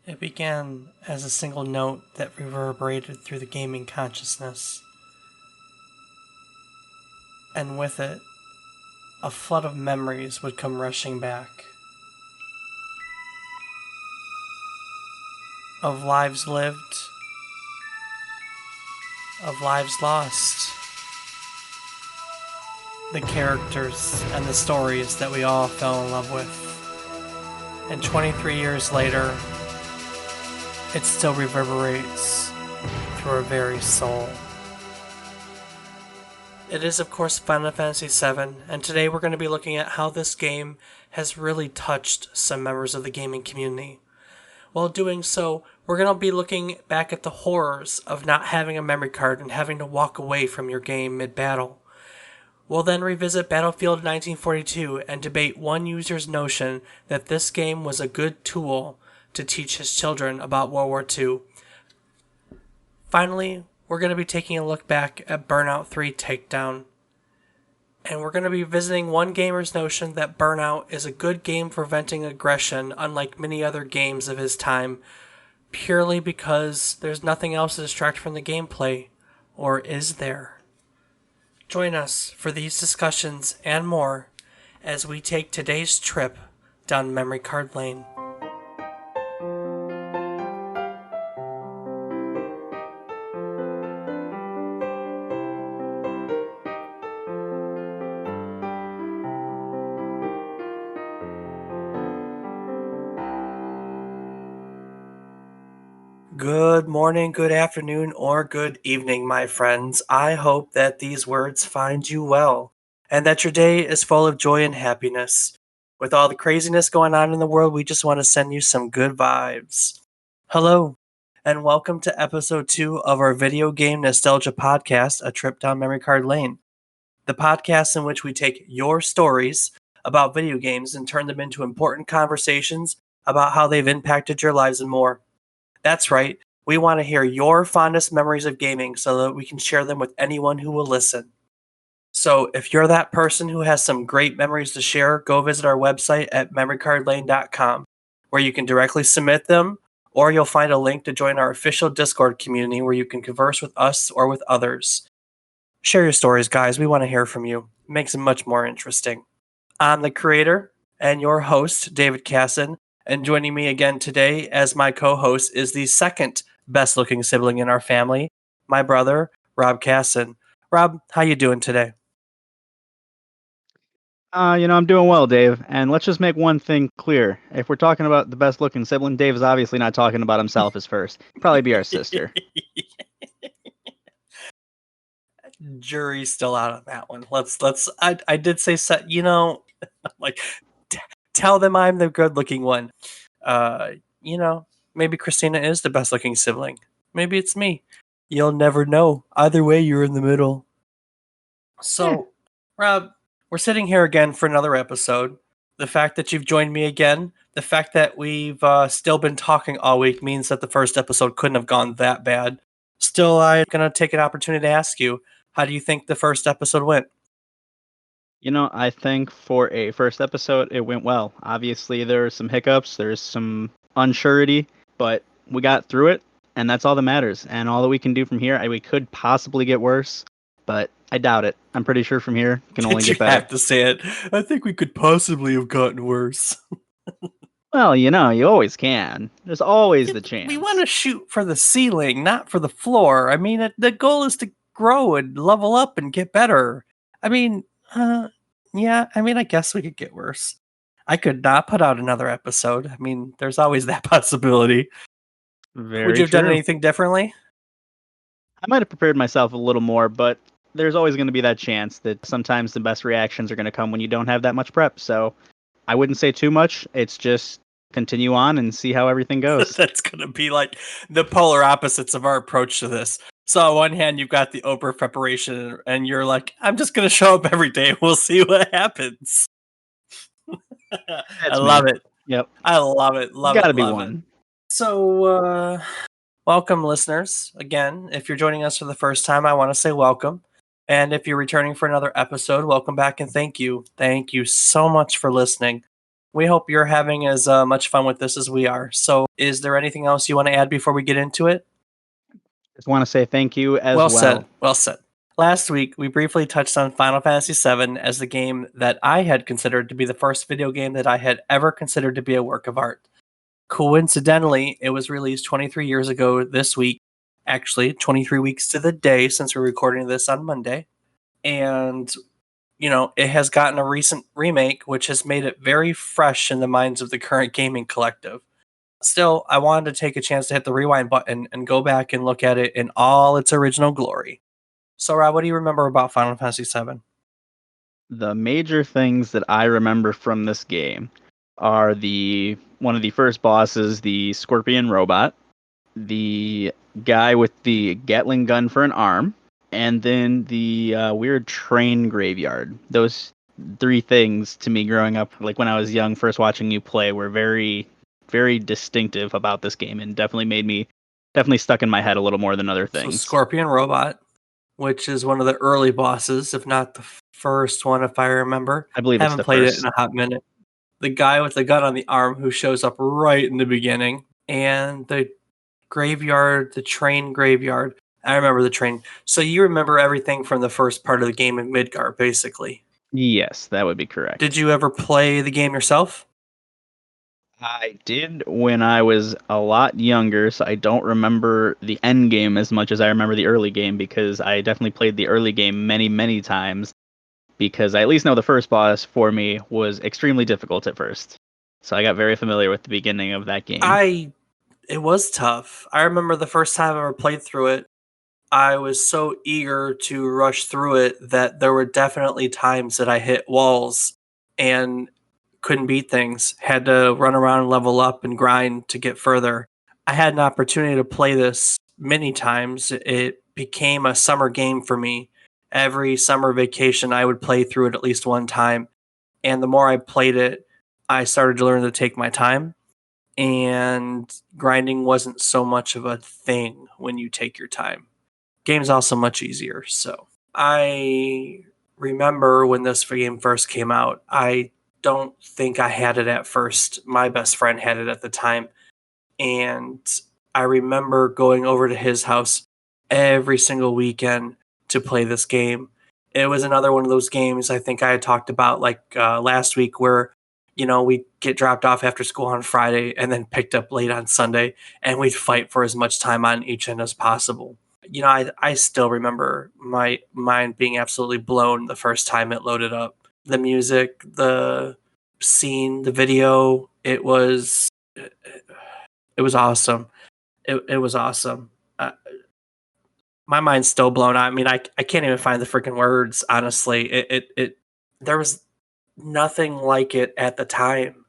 It began as a single note that reverberated through the gaming consciousness, and with it, a flood of memories would come rushing back. Of lives lived, of lives lost, the characters and the stories that we all fell in love with. And 23 years later, it still reverberates through our very soul. It is, of course, Final Fantasy VII, and today we're going to be looking at how this game has really touched some members of the gaming community. While doing so, we're going to be looking back at the horrors of not having a memory card and having to walk away from your game mid-battle. We'll then revisit Battlefield 1942 and debate one user's notion that this game was a good tool to teach his children about World War II. Finally, we're going to be taking a look back at Burnout 3 Takedown. And we're going to be visiting one gamer's notion that Burnout is a good game for venting aggression, unlike many other games of his time, purely because there's nothing else to distract from the gameplay. Or is there? Join us for these discussions and more as we take today's trip down memory card lane. Good morning, good afternoon, or good evening, my friends. I hope that these words find you well, and that your day is full of joy and happiness. With all the craziness going on in the world, we just want to send you some good vibes. Hello, and welcome to episode 2 of our video game nostalgia podcast, A Trip Down Memory Card Lane. The podcast in which we take your stories about video games and turn them into important conversations about how they've impacted your lives and more. That's right. We want to hear your fondest memories of gaming so that we can share them with anyone who will listen. So if you're that person who has some great memories to share, go visit our website at memorycardlane.com, where you can directly submit them, or you'll find a link to join our official Discord community where you can converse with us or with others. Share your stories, guys. We want to hear from you. It makes it much more interesting. I'm the creator and your host, David Casson. And joining me again today as my co-host is the second best-looking sibling in our family, my brother, Rob Casson. Rob, how you doing today? I'm doing well, Dave. And let's just make one thing clear. If we're talking about the best looking sibling, Dave is obviously not talking about himself as first. Probably be our sister. Jury's still out on that one. I did say like tell them I'm the good-looking one. Uh, maybe Christina is the best-looking sibling. Maybe it's me. You'll never know. Either way, you're in the middle. So, Rob, we're sitting here again for another episode. The fact that you've joined me again, the fact that we've still been talking all week means that the first episode couldn't have gone that bad. Still, I'm going to take an opportunity to ask you, how do you think the first episode went? I think for a first episode, it went well. Obviously, there's some hiccups, there's some unsurety, but we got through it, and that's all that matters. And all that we can do from here, we could possibly get worse, but I doubt it. I'm pretty sure from here, it can only Did you get better. have to say it? I think we could possibly have gotten worse. Well, you always can. There's always the chance. We want to shoot for the ceiling, not for the floor. I mean, the goal is to grow and level up and get better. I mean, yeah, I guess we could get worse. I could not put out another episode. I mean, there's always that possibility. Would Very you have done true. anything differently? I might have prepared myself a little more, but there's always going to be that chance that sometimes the best reactions are going to come when you don't have that much prep. So I wouldn't say too much. It's just continue on and see how everything goes. That's going to be like the polar opposites of our approach to this. So on one hand, you've got the over preparation, and you're like, I'm just going to show up every day. We'll see what happens. I That's love me. it. Yep. I love it. Love Got it. to be Love it. one. So, welcome, listeners. Again, if you're joining us for the first time, I want to say welcome. And if you're returning for another episode, welcome back and thank you. Thank you so much for listening. We hope you're having as much fun with this as we are. So, is there anything else you want to add before we get into it? Just want to say thank you as Well said. well. Well said. Last week, we briefly touched on Final Fantasy VII as the game that I had considered to be the first video game that I had ever considered to be a work of art. Coincidentally, it was released 23 years ago this week. Actually, 23 weeks to the day since we're recording this on Monday. And, it has gotten a recent remake, which has made it very fresh in the minds of the current gaming collective. Still, I wanted to take a chance to hit the rewind button and go back and look at it in all its original glory. So, Rob, what do you remember about Final Fantasy VII? The major things that I remember from this game are the one of the first bosses, the scorpion robot, the guy with the Gatling gun for an arm, and then the weird train graveyard. Those three things to me growing up, like when I was young, first watching you play, were very, very distinctive about this game and definitely stuck in my head a little more than other So, things. Scorpion Robot, which is one of the early bosses, if not the first one, if I remember. I believe it's Haven't the played it in first. a hot minute. The guy with the gun on the arm who shows up right in the beginning, and the train graveyard. I remember the train. So you remember everything from the first part of the game in Midgar, basically. Yes, that would be Did correct. you ever play the game yourself? I did when I was a lot younger, so I don't remember the end game as much as I remember the early game because I definitely played the early game many, many times because I at least know the first boss for me was extremely difficult at first. So I got very familiar with the beginning of that game. I It was tough. I remember the first time I ever played through it, I was so eager to rush through it that there were definitely times that I hit walls and couldn't beat things, had to run around and level up and grind to get further. I had an opportunity to play this many times. It became a summer game for me. Every summer vacation, I would play through it at least one time. And the more I played it, I started to learn to take my time. And grinding wasn't so much of a thing when you take your time. Game's also much easier. So I remember when this game first came out, I don't think I had it at first. My best friend had it at the time. And I remember going over to his house every single weekend to play this game. It was another one of those games I think I had talked about like last week where, we get dropped off after school on Friday and then picked up late on Sunday, and we'd fight for as much time on each end as possible. I still remember my mind being absolutely blown the first time it loaded up. The music, the scene, the video, it was awesome. It was awesome. My mind's still blown. I mean, I can't even find the freaking words. Honestly, there was nothing like it at the time,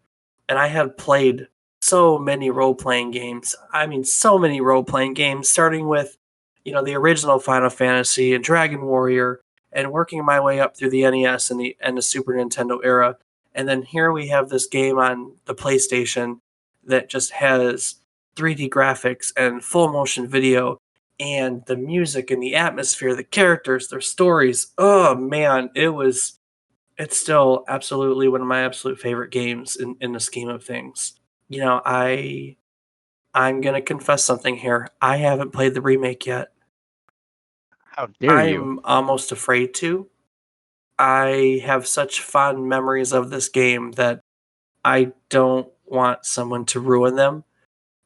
and I had played so many role playing games. I mean, so many role playing games, starting with the original Final Fantasy and Dragon Warrior, and working my way up through the NES and the Super Nintendo era, and then here we have this game on the PlayStation that just has 3D graphics and full motion video and the music and the atmosphere, the characters, their stories. Oh man, it's still absolutely one of my absolute favorite games in the scheme of things. I'm gonna confess something here. I haven't played the remake yet. How dare you? I'm almost afraid to. I have such fond memories of this game that I don't want someone to ruin them.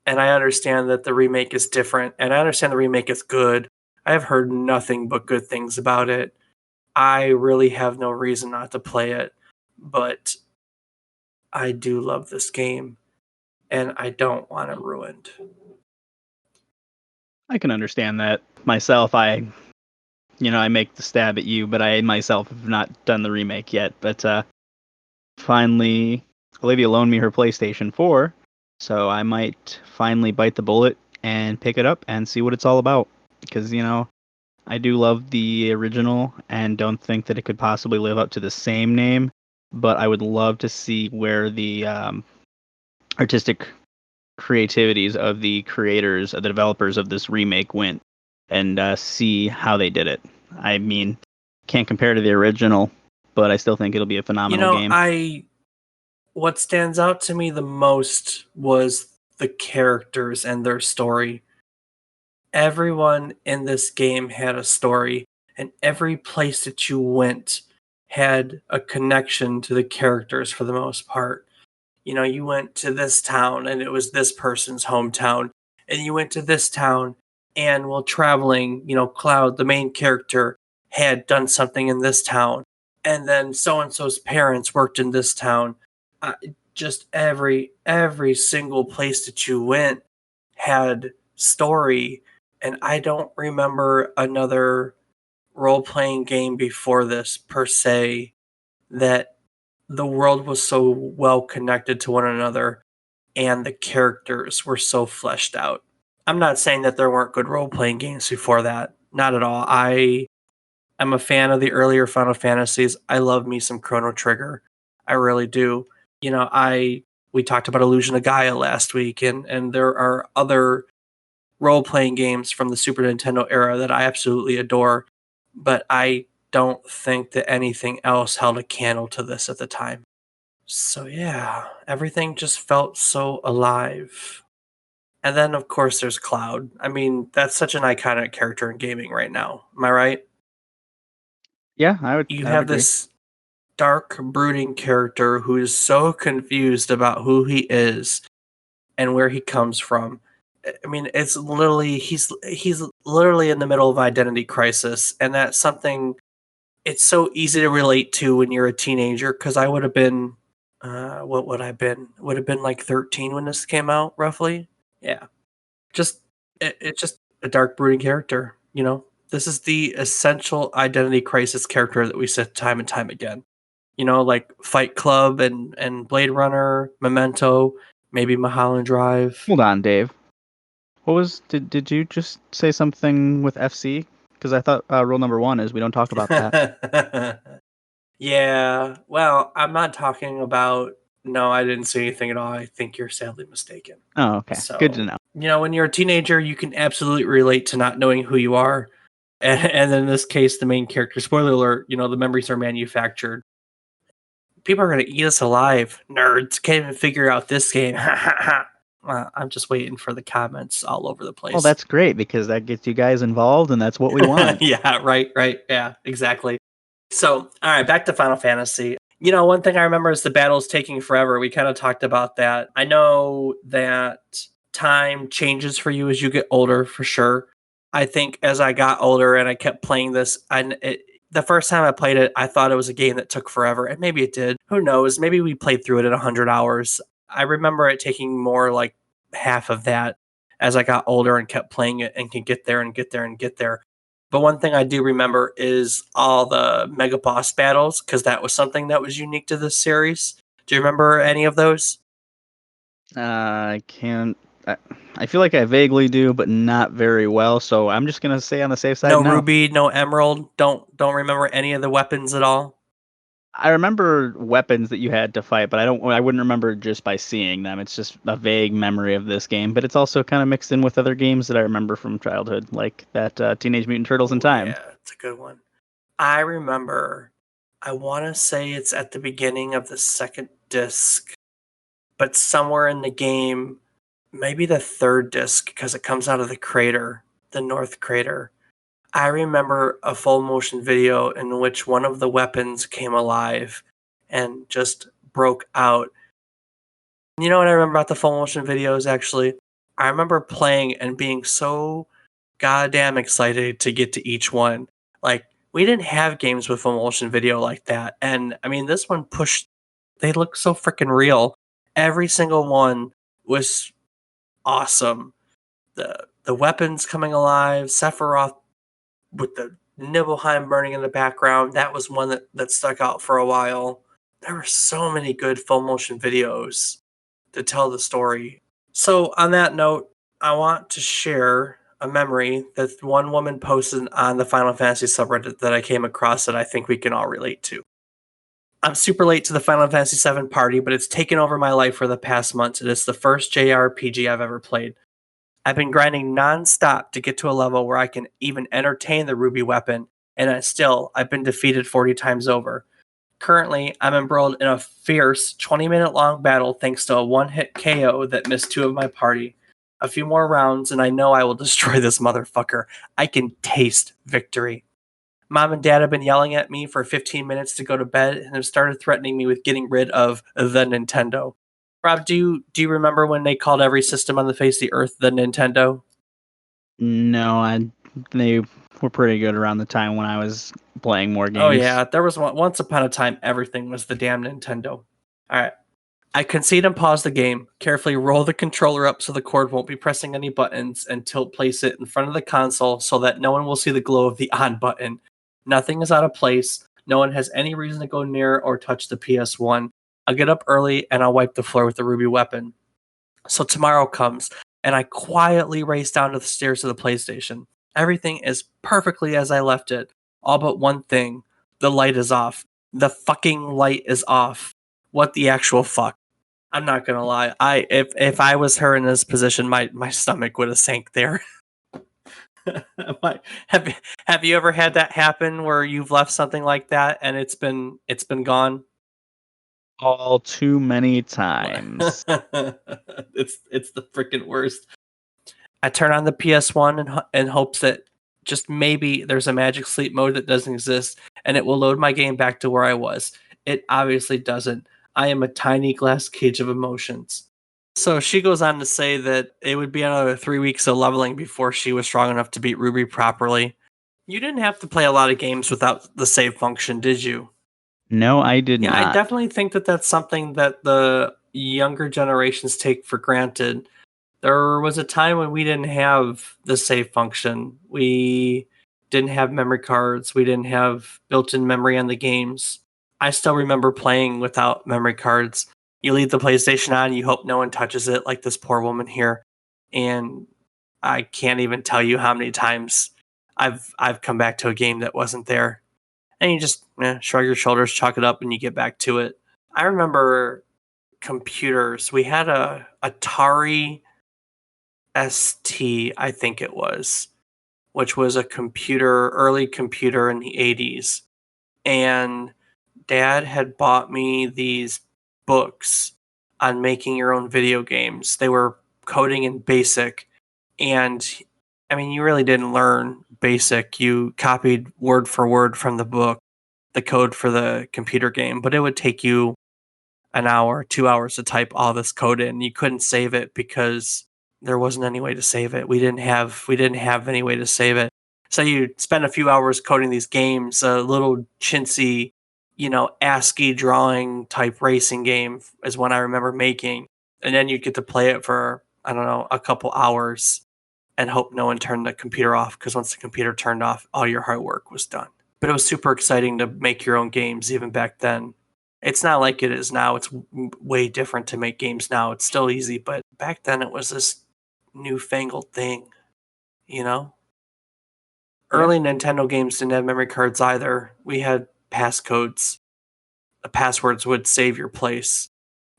And I understand that the remake is different, and I understand the remake is good. I have heard nothing but good things about it. I really have no reason not to play it, but I do love this game, and I don't want it ruined. I can understand that. Myself, I make the stab at you, but I myself have not done the remake yet. But finally, Olivia loaned me her PlayStation 4, so I might finally bite the bullet and pick it up and see what it's all about. Because, I do love the original and don't think that it could possibly live up to the same name, but I would love to see where the artistic creativities of the creators, of the developers of this remake went and see how they did it. I mean, can't compare to the original, but I still think it'll be a You phenomenal know, game. I what stands out to me the most was the characters and their story. Everyone in this game had a story, and every place that you went had a connection to the characters for the most part. You know, you went to this town and it was this person's hometown, and you went to this town and while traveling, you know, Cloud, the main character, had done something in this town, and then so and so's parents worked in this town. Uh, just every single place that you went had story, and I don't remember another role playing game before this per se that the world was so well connected to one another and the characters were so fleshed out. I'm not saying that there weren't good role playing games before that. Not at all. I am a fan of the earlier Final Fantasies. I love me some Chrono Trigger. I really do. You know, I we talked about Illusion of Gaia last week, and there are other role playing games from the Super Nintendo era that I absolutely adore, but I don't think that anything else held a candle to this at the time. So yeah, everything just felt so alive. And then of course there's Cloud. I mean, that's such an iconic character in gaming right now. Am I right? Yeah, You I would have agree. this dark, brooding character who is so confused about who he is and where he comes from. I mean, it's literally he's literally in the middle of identity crisis, and that's something it's so easy to relate to when you're a teenager. Because I would have been, what would I been? Would have been like 13 when this came out, roughly. Yeah, just it's just a dark, brooding character. You know, this is the essential identity crisis character that we see time and time again. You know, like Fight Club and Blade Runner, Memento, maybe Mulholland Drive. Hold on, Dave. What was did you just say something with FC? Because I thought rule number one is we don't talk about that. Yeah, well, I'm not talking about. No, I didn't say anything at all. I think you're sadly mistaken. Oh, okay. Good to So, know. you know, when you're a teenager, you can absolutely relate to not knowing who you are. And in this case, the main character, spoiler alert, you know, the memories are manufactured. People are going to eat us alive. Nerds can't even figure out this game. I'm just waiting for the comments all over the Well, place. that's great because that gets you guys involved, and that's what we want. Yeah, right. Yeah, exactly. So, all right, back to Final Fantasy. You know, one thing I remember is the battles taking forever. We kind of talked about that. I know that time changes for you as you get older, for sure. I think as I got older and I kept playing this, the first time I played it, I thought it was a game that took forever, and maybe it did. Who knows? Maybe we played through it in 100 hours. I remember it taking more like half of that as I got older and kept playing it and could get there and get there and get there. But one thing I do remember is all the mega boss battles because that was something that was unique to this series. Do you remember any of those? I can't. I, I feel like I vaguely do, but not very well. So I'm just gonna say on the safe side, No no. ruby, no emerald. Don't remember any of the weapons at all. I remember weapons that you had to fight, but I don't. I wouldn't remember just by seeing them. It's just a vague memory of this game, but it's also kind of mixed in with other games that I remember from childhood, like that Teenage Mutant Turtles in Oh Time. yeah, it's a good one. I remember. I want to say it's at the beginning of the second disc, but somewhere in the game, maybe the third disc because it comes out of the crater, the North Crater. I remember a full motion video in which one of the weapons came alive and just broke out. You know what I remember about the full motion videos actually? I remember playing and being so goddamn excited to get to each one. Like, we didn't have games with full motion video like that. And I mean, this one pushed, they look so freaking real. Every single one was awesome. The weapons coming alive, Sephiroth with the Nibelheim burning in the background. That was one that stuck out for a while. There were so many good full motion videos to tell the story. So, on that note, I want to share a memory that one woman posted on the Final Fantasy subreddit that I came across that I think we can all relate to. I'm super late to the Final Fantasy VII party, but it's taken over my life for the past months. It is the first JRPG I've ever played. I've been grinding nonstop to get to a level where I can even entertain the ruby weapon, and still, I've been defeated 40 times over. Currently, I'm embroiled in a fierce 20-minute long battle thanks to a one-hit KO that missed two of my party. A few more rounds, and I know I will destroy this motherfucker. I can taste victory. Mom and Dad have been yelling at me for 15 minutes to go to bed and have started threatening me with getting rid of the Nintendo. Rob, do you remember when they called every system on the face of the earth the Nintendo? No, they were pretty good around the time when I was playing more Oh games. yeah, there was once upon a time everything was the damn Nintendo. All right. I concede and pause the game, carefully roll the controller up so the cord won't be pressing any buttons, and place it in front of the console so that no one will see the glow of the on button. Nothing is out of place. No one has any reason to go near or touch the PS1. I'll get up early and I'll wipe the floor with the ruby weapon. So tomorrow comes, and I quietly race down to the stairs of the PlayStation. Everything is perfectly as I left it, all but one thing. The light is off. The fucking light is off. What the actual fuck? I'm not gonna lie. If I was her in this position, my stomach would have sank there. have have you ever had that happen where you've left something like that and it's been gone? All too many times. It's the freaking worst. I turn on the PS1 in hopes that just maybe there's a magic sleep mode that doesn't exist and it will load my game back to where I was. It obviously doesn't. I am a tiny glass cage of emotions. So she goes on to say that it would be another 3 weeks of leveling before she was strong enough to beat Ruby properly. You didn't have to play a lot of games without the save function, did you? No, I did Yeah, I not. definitely think that that's something that the younger generations take for granted. There was a time when we didn't have the save function. We didn't have memory cards. We didn't have built-in memory on the games. I still remember playing without memory cards. You leave the PlayStation on, you hope no one touches it, like this poor woman here. And I can't even tell you how many times I've come back to a game that wasn't there. And you just shrug your shoulders, chalk it up, and you get back to it. I remember computers. We had a Atari ST, I think it was, which was a early computer in the 80s. And dad had bought me these books on making your own video games. They were coding in BASIC. And I mean, you really didn't learn BASIC. You copied word for word from the book, the code for the computer game, but it would take you an hour, 2 hours to type all this code in. You couldn't save it because there wasn't any way to save it. We didn't have any way to save it. So you spend a few hours coding these games, a little chintzy, ASCII drawing type racing game is one I remember making. And then you get to play it for, I don't know, a couple hours and hope no one turned the computer off because once the computer turned off, all your hard work was done. But it was super exciting to make your own games even back then. It's not like it is now. It's way different to make games now. It's still easy, but back then it was this newfangled thing, you know? Yeah. Early Nintendo games didn't have memory cards either. We had passcodes. The passwords would save your place.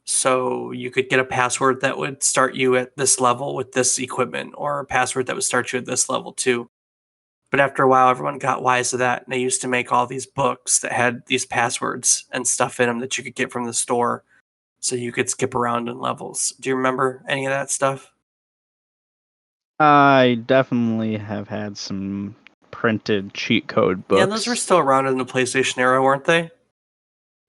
So you could get a password that would start you at this level with this equipment, or a password that would start you at this level too. But after a while, everyone got wise to that, and they used to make all these books that had these passwords and stuff in them that you could get from the store, so you could skip around in levels. Do you remember any of that stuff? I definitely have had some printed cheat code Yeah, those were books. still around in the PlayStation era, weren't they?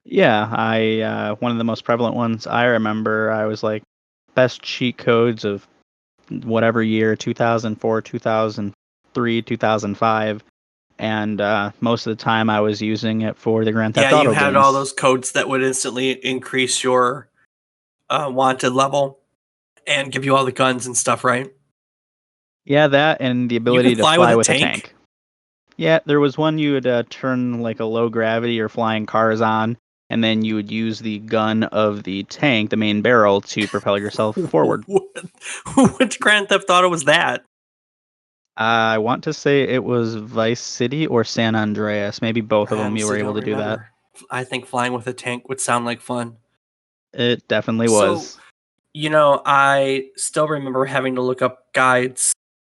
Yeah, I one of the most prevalent ones I remember, I was like best cheat codes of whatever year, 2004, 2003, 2005, and most of the time I was using it for the Grand Yeah, Theft you Auto had all games. those codes that would instantly increase your wanted level and give you all the guns and stuff, right? Yeah, that and the You ability could to fly with fly a with a tank. tank. Yeah, there was one you would turn like a low gravity or flying cars on, and then you would use the gun of the tank, the main barrel, to propel yourself forward. Which Grand Theft Auto was that? I want to say it was Vice City or San Andreas. Maybe both of I them you were honestly able don't to do that. remember. I think flying with a tank would sound like fun. It definitely So, was. I still remember having to look up guides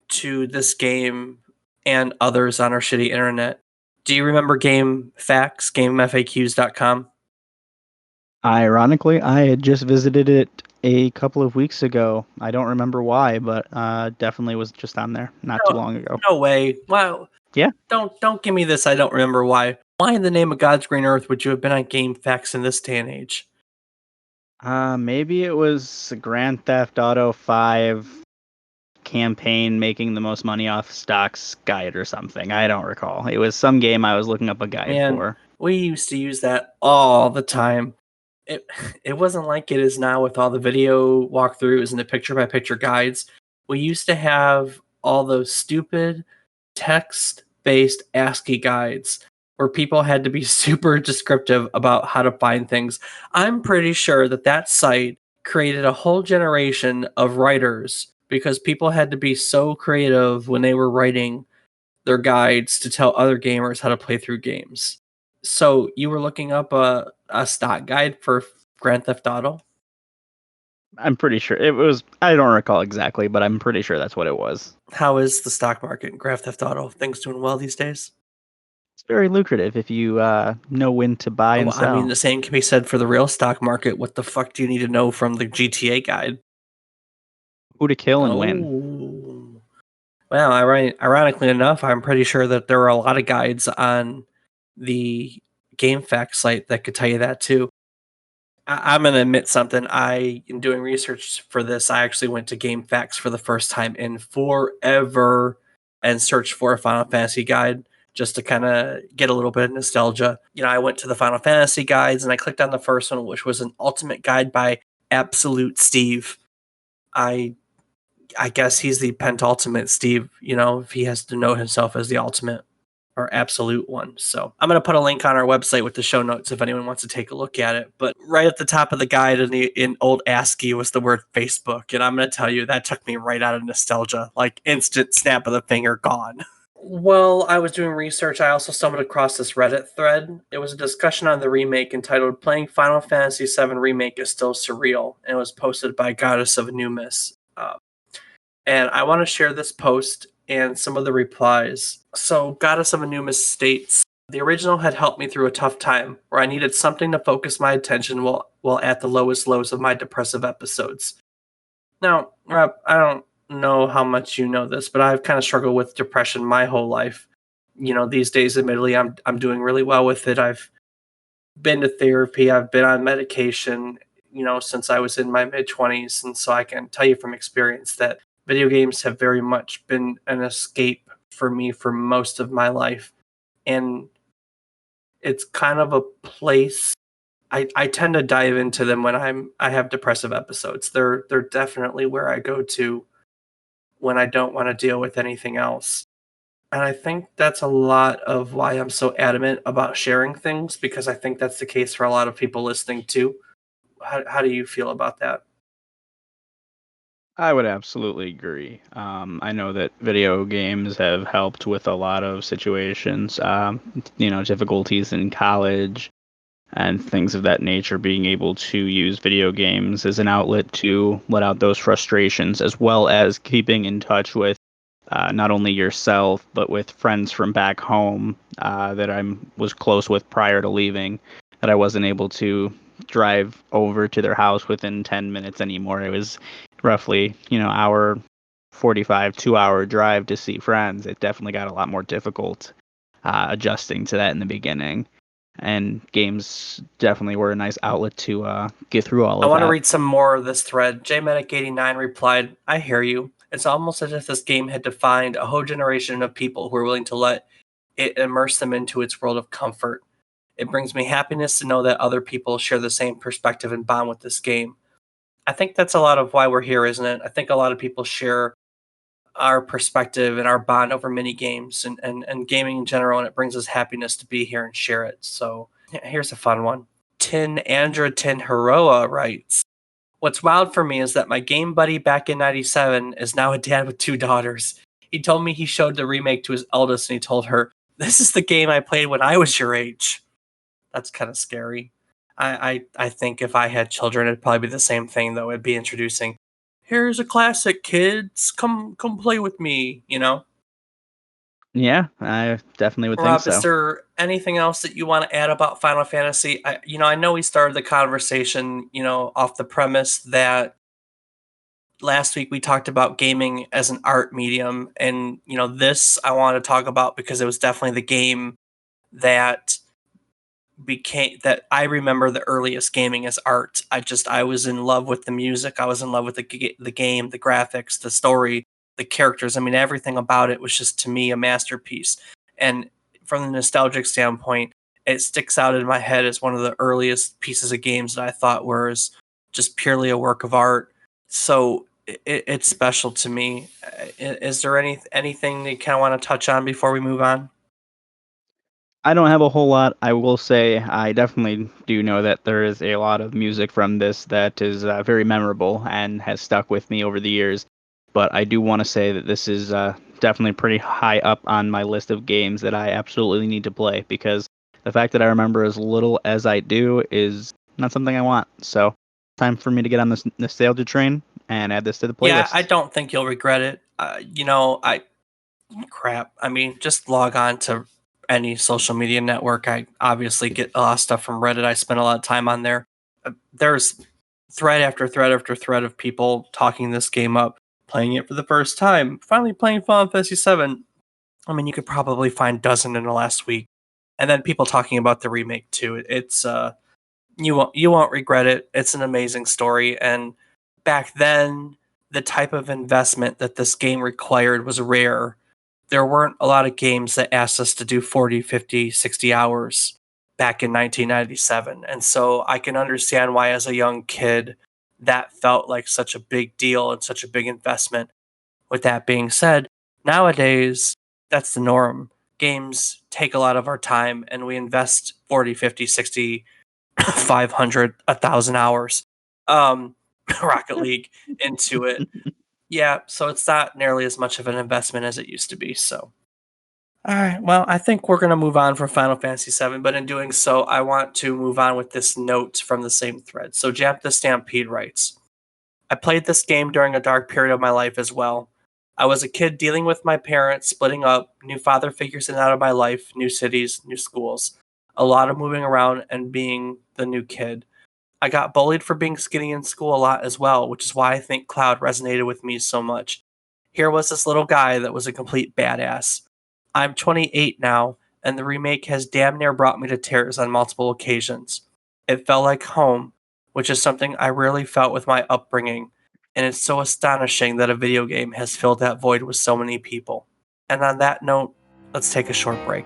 to this game and others on our shitty internet. Do you remember Game Facts, GameFAQs.com? Ironically, I had just visited it a couple of weeks ago. I don't remember why, but definitely was just on there not too No, long ago. no way. Wow. Yeah, Don't give me this. I don't remember why. Why in the name of God's green earth would you have been on Game Facts in this day and age? maybe it was Grand Theft Auto 5 campaign making the most money off stocks guide or something. I don't recall. It was some game I was looking up a guide Man, for. we used to use that all the time. It it wasn't like it is now with all the video walkthroughs and the picture by picture guides. We used to have all those stupid text based ASCII guides where people had to be super descriptive about how to find things. I'm pretty sure that that site created a whole generation of writers because people had to be so creative when they were writing their guides to tell other gamers how to play through games. So you were looking up a stock guide for Grand Theft Auto? I'm pretty sure it was. I don't recall exactly, but I'm pretty sure that's what it was. How is the stock market in Grand Theft Auto? Things doing well these days? It's very lucrative if you know when to buy and Well, I mean, sell. the same can be said for the real stock market. What the fuck do you need to know from the GTA guide? Who to kill and when. Oh, well, ironically enough, I'm pretty sure that there are a lot of guides on the GameFAQs site that could tell you that too. I'm going to admit something. In doing research for this, I actually went to Game Facts for the first time in forever and searched for a Final Fantasy guide just to kind of get a little bit of nostalgia. You know, I went to the Final Fantasy guides and I clicked on the first one, which was an ultimate guide by Absolute Steve. I I guess he's the pentultimate Steve. You know, if he has to know himself as the ultimate or absolute one. So I'm going to put a link on our website with the show notes if anyone wants to take a look at it. But right at the top of the guide in old ASCII was the word Facebook. And I'm going to tell you, that took me right out of nostalgia. Like instant snap of the finger, gone. Well, I was doing research. I also stumbled across this Reddit thread. It was a discussion on the remake entitled Playing Final Fantasy VII Remake is Still Surreal. And it was posted by Goddess of Numis. And I want to share this post and some of the replies. So, Goddess of Anumis states, the original had helped me through a tough time where I needed something to focus my attention while at the lowest lows of my depressive episodes. Now, Rob, I don't know how much you know this, but I've kind of struggled with depression my whole life. You know, these days, admittedly, I'm doing really well with it. I've been to therapy, I've been on medication, you know, since I was in my mid 20s. And so I can tell you from experience that video games have very much been an escape for me for most of my life. And it's kind of a place I tend to dive into them when I have depressive episodes. They're definitely where I go to when I don't want to deal with anything else. And I think that's a lot of why I'm so adamant about sharing things because I think that's the case for a lot of people listening too. How do you feel about that? I would absolutely agree. I know that video games have helped with a lot of situations, difficulties in college and things of that nature, being able to use video games as an outlet to let out those frustrations, as well as keeping in touch with not only yourself, but with friends from back home that I was close with prior to leaving, that I wasn't able to drive over to their house within 10 minutes anymore. It was roughly, hour 45, 2 hour drive to see friends. It definitely got a lot more difficult adjusting to that in the beginning. And games definitely were a nice outlet to get through all I of want to that. read some more of this thread. JMedic89 replied, I hear you. It's almost as if this game had defined a whole generation of people who are willing to let it immerse them into its world of comfort. It brings me happiness to know that other people share the same perspective and bond with this game. I think that's a lot of why we're here, isn't it? I think a lot of people share our perspective and our bond over mini games and gaming in general, and it brings us happiness to be here and share it. So here's a fun one. Tin Andra Tin Heroa writes, what's wild for me is that my game buddy back in 97 is now a dad with two daughters. He told me he showed the remake to his eldest and he told her, this is the game I played when I was your age. That's kind of scary. I think if I had children, it'd probably be the same thing though. It'd be introducing, here's a classic, kids. Come play with me, you know? Yeah, I definitely would think Rob, is so. there anything else that you want to add about Final Fantasy? I know we started the conversation, off the premise that last week we talked about gaming as an art medium, and this I want to talk about because it was definitely the game that that I remember the earliest gaming as art. I was in love with the music. I was in love with the game, the graphics, the story, the characters. I mean, everything about it was just to me a masterpiece. And from the nostalgic standpoint, it sticks out in my head as one of the earliest pieces of games that I thought was just purely a work of art. So it's special to me. Is there anything that you kind of want to touch on before we move on? I don't have a whole lot. I will say I definitely do know that there is a lot of music from this that is very memorable and has stuck with me over the years. But I do want to say that this is definitely pretty high up on my list of games that I absolutely need to play because the fact that I remember as little as I do is not something I want. So, time for me to get on this nostalgia train and add this to the Yeah, I playlist. don't think you'll regret it. I crap. I mean, just log on to any social media network. I obviously get a lot of stuff from Reddit. I spend a lot of time on there. There's thread after thread after thread of people talking this game up, playing it for the first time, finally playing Final Fantasy VII. I mean, you could probably find a dozen in the last week, and then people talking about the remake too. It's you won't regret it. It's an amazing story, and back then, the type of investment that this game required was rare. There weren't a lot of games that asked us to do 40, 50, 60 hours back in 1997. And so I can understand why, as a young kid, that felt like such a big deal and such a big investment. With that being said, nowadays, that's the norm. Games take a lot of our time and we invest 40, 50, 60, 500, 1,000 hours, um, Rocket League into it. Yeah, so it's not nearly as much of an investment as it used to be. So, all right. Well, I think we're going to move on from Final Fantasy VII, but in doing so, I want to move on with this note from the same thread. So, Jamp the Stampede writes, I played this game during a dark period of my life as well. I was a kid dealing with my parents splitting up, new father figures in and out of my life, new cities, new schools, a lot of moving around and being the new kid. I got bullied for being skinny in school a lot as well, which is why I think Cloud resonated with me so much. Here was this little guy that was a complete badass. I'm 28 now, and the remake has damn near brought me to tears on multiple occasions. It felt like home, which is something I rarely felt with my upbringing, and it's so astonishing that a video game has filled that void with so many people. And on that note, let's take a short break.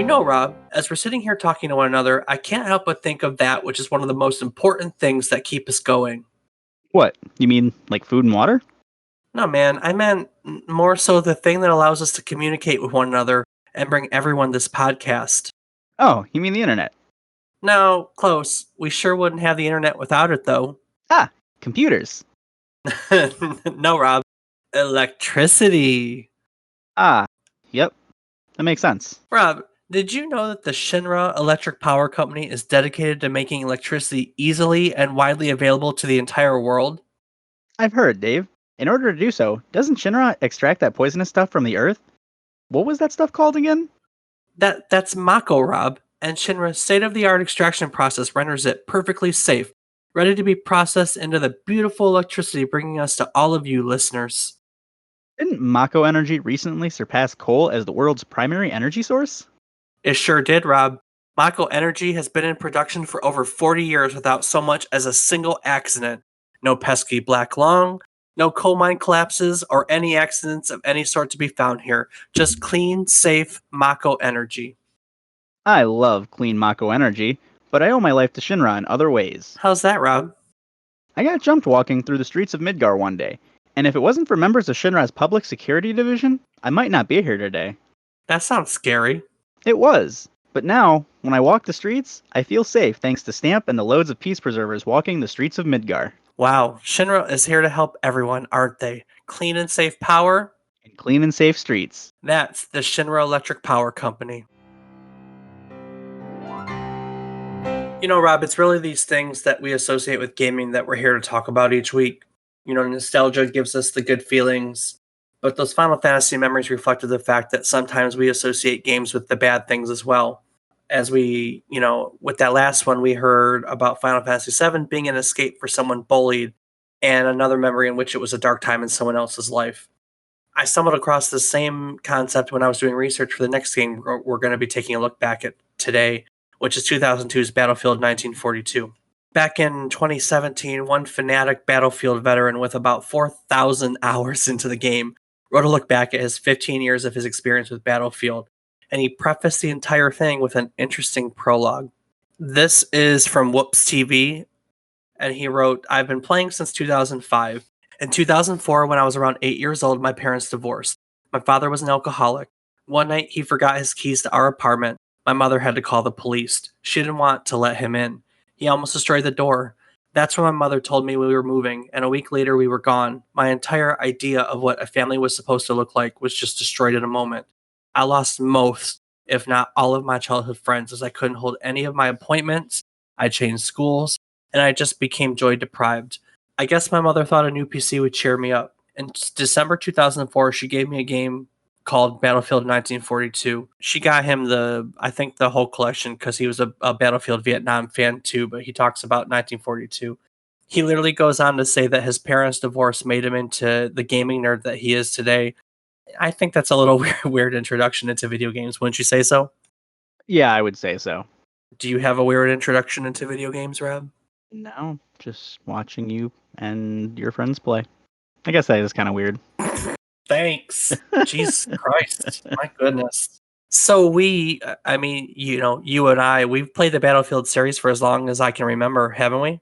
Rob, as we're sitting here talking to one another, I can't help but think of that which is one of the most important things that keep us going. What? You mean like food and water? No, man, I meant more so the thing that allows us to communicate with one another and bring everyone this podcast. Oh, you mean the internet? No, close. We sure wouldn't have the internet without it, though. Ah, computers. No, Rob. Electricity. Ah, yep, that makes sense. Rob, did you know that the Shinra Electric Power Company is dedicated to making electricity easily and widely available to the entire world? I've heard, Dave. In order to do so, doesn't Shinra extract that poisonous stuff from the earth? What was that stuff called again? That's Mako, Rob, and Shinra's state-of-the-art extraction process renders it perfectly safe, ready to be processed into the beautiful electricity bringing us to all of you listeners. Didn't Mako Energy recently surpass coal as the world's primary energy source? It sure did, Rob. Mako Energy has been in production for over 40 years without so much as a single accident. No pesky black lung, no coal mine collapses, or any accidents of any sort to be found here. Just clean, safe Mako Energy. I love clean Mako Energy, but I owe my life to Shinra in other ways. How's that, Rob? I got jumped walking through the streets of Midgar one day, and if it wasn't for members of Shinra's Public Security Division, I might not be here today. That sounds scary. It was. But now, when I walk the streets, I feel safe thanks to Stamp and the loads of peace preservers walking the streets of Midgar. Wow, Shinra is here to help everyone, aren't they? Clean and safe power? And clean and safe streets. That's the Shinra Electric Power Company. Rob, it's really these things that we associate with gaming that we're here to talk about each week. Nostalgia gives us the good feelings, but those Final Fantasy memories reflected the fact that sometimes we associate games with the bad things as well. As with that last one, we heard about Final Fantasy VII being an escape for someone bullied, and another memory in which it was a dark time in someone else's life. I stumbled across the same concept when I was doing research for the next game we're going to be taking a look back at today, which is 2002's Battlefield 1942. Back in 2017, one fanatic Battlefield veteran with about 4,000 hours into the game wrote a look back at his 15 years of his experience with Battlefield, and he prefaced the entire thing with an interesting prologue. This is from Whoops TV, and he wrote, I've been playing since 2005. In 2004, when I was around 8 years old, my parents divorced. My father was an alcoholic. One night, he forgot his keys to our apartment. My mother had to call the police. She didn't want to let him in. He almost destroyed the door. That's when my mother told me we were moving, and a week later, we were gone. My entire idea of what a family was supposed to look like was just destroyed in a moment. I lost most, if not all, of my childhood friends as I couldn't hold any of my appointments. I changed schools, and I just became joy deprived. I guess my mother thought a new PC would cheer me up. In December 2004, she gave me a game called Battlefield 1942. She got him I think the whole collection because he was a Battlefield Vietnam fan too, but he talks about 1942. He literally goes on to say that his parents' divorce made him into the gaming nerd that he is today. I think that's a little weird introduction into video games, wouldn't you say so? Yeah, I would say so. Do you have a weird introduction into video games, Rob? No, just watching you and your friends play. I guess that is kind of weird. Thanks. Jesus Christ. My goodness. So you and I, we've played the Battlefield series for as long as I can remember, haven't we?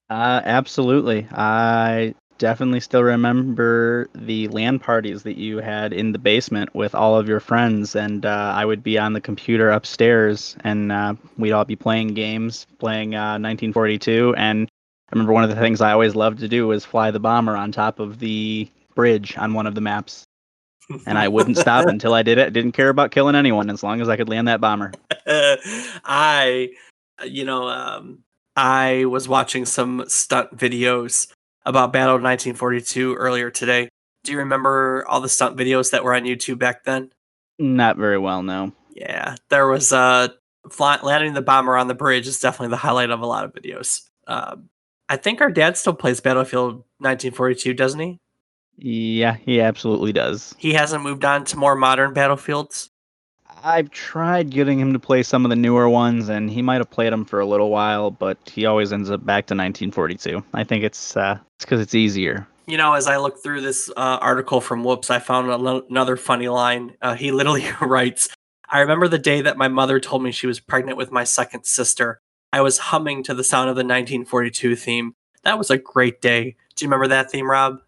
Absolutely. I definitely still remember the LAN parties that you had in the basement with all of your friends, and I would be on the computer upstairs, and we'd all be playing games, playing 1942. And I remember one of the things I always loved to do was fly the bomber on top of the bridge on one of the maps, and I wouldn't stop until I did it. Didn't care about killing anyone as long as I could land that bomber. I, you know, um, I was watching some stunt videos about Battle 1942 earlier today. Do you remember all the stunt videos that were on YouTube back then? Not very well, no. Yeah, there was landing the bomber on the bridge is definitely the highlight of a lot of videos. I think our dad still plays Battlefield 1942, doesn't he? Yeah, he absolutely does. He hasn't moved on to more modern Battlefields. I've tried getting him to play some of the newer ones, and he might have played them for a little while, but he always ends up back to 1942. I think it's because it's easier. As I looked through this article from Whoops, I found another funny line. He literally writes, I remember the day that my mother told me she was pregnant with my second sister. I was humming to the sound of the 1942 theme. That was a great day. Do you remember that theme, Rob?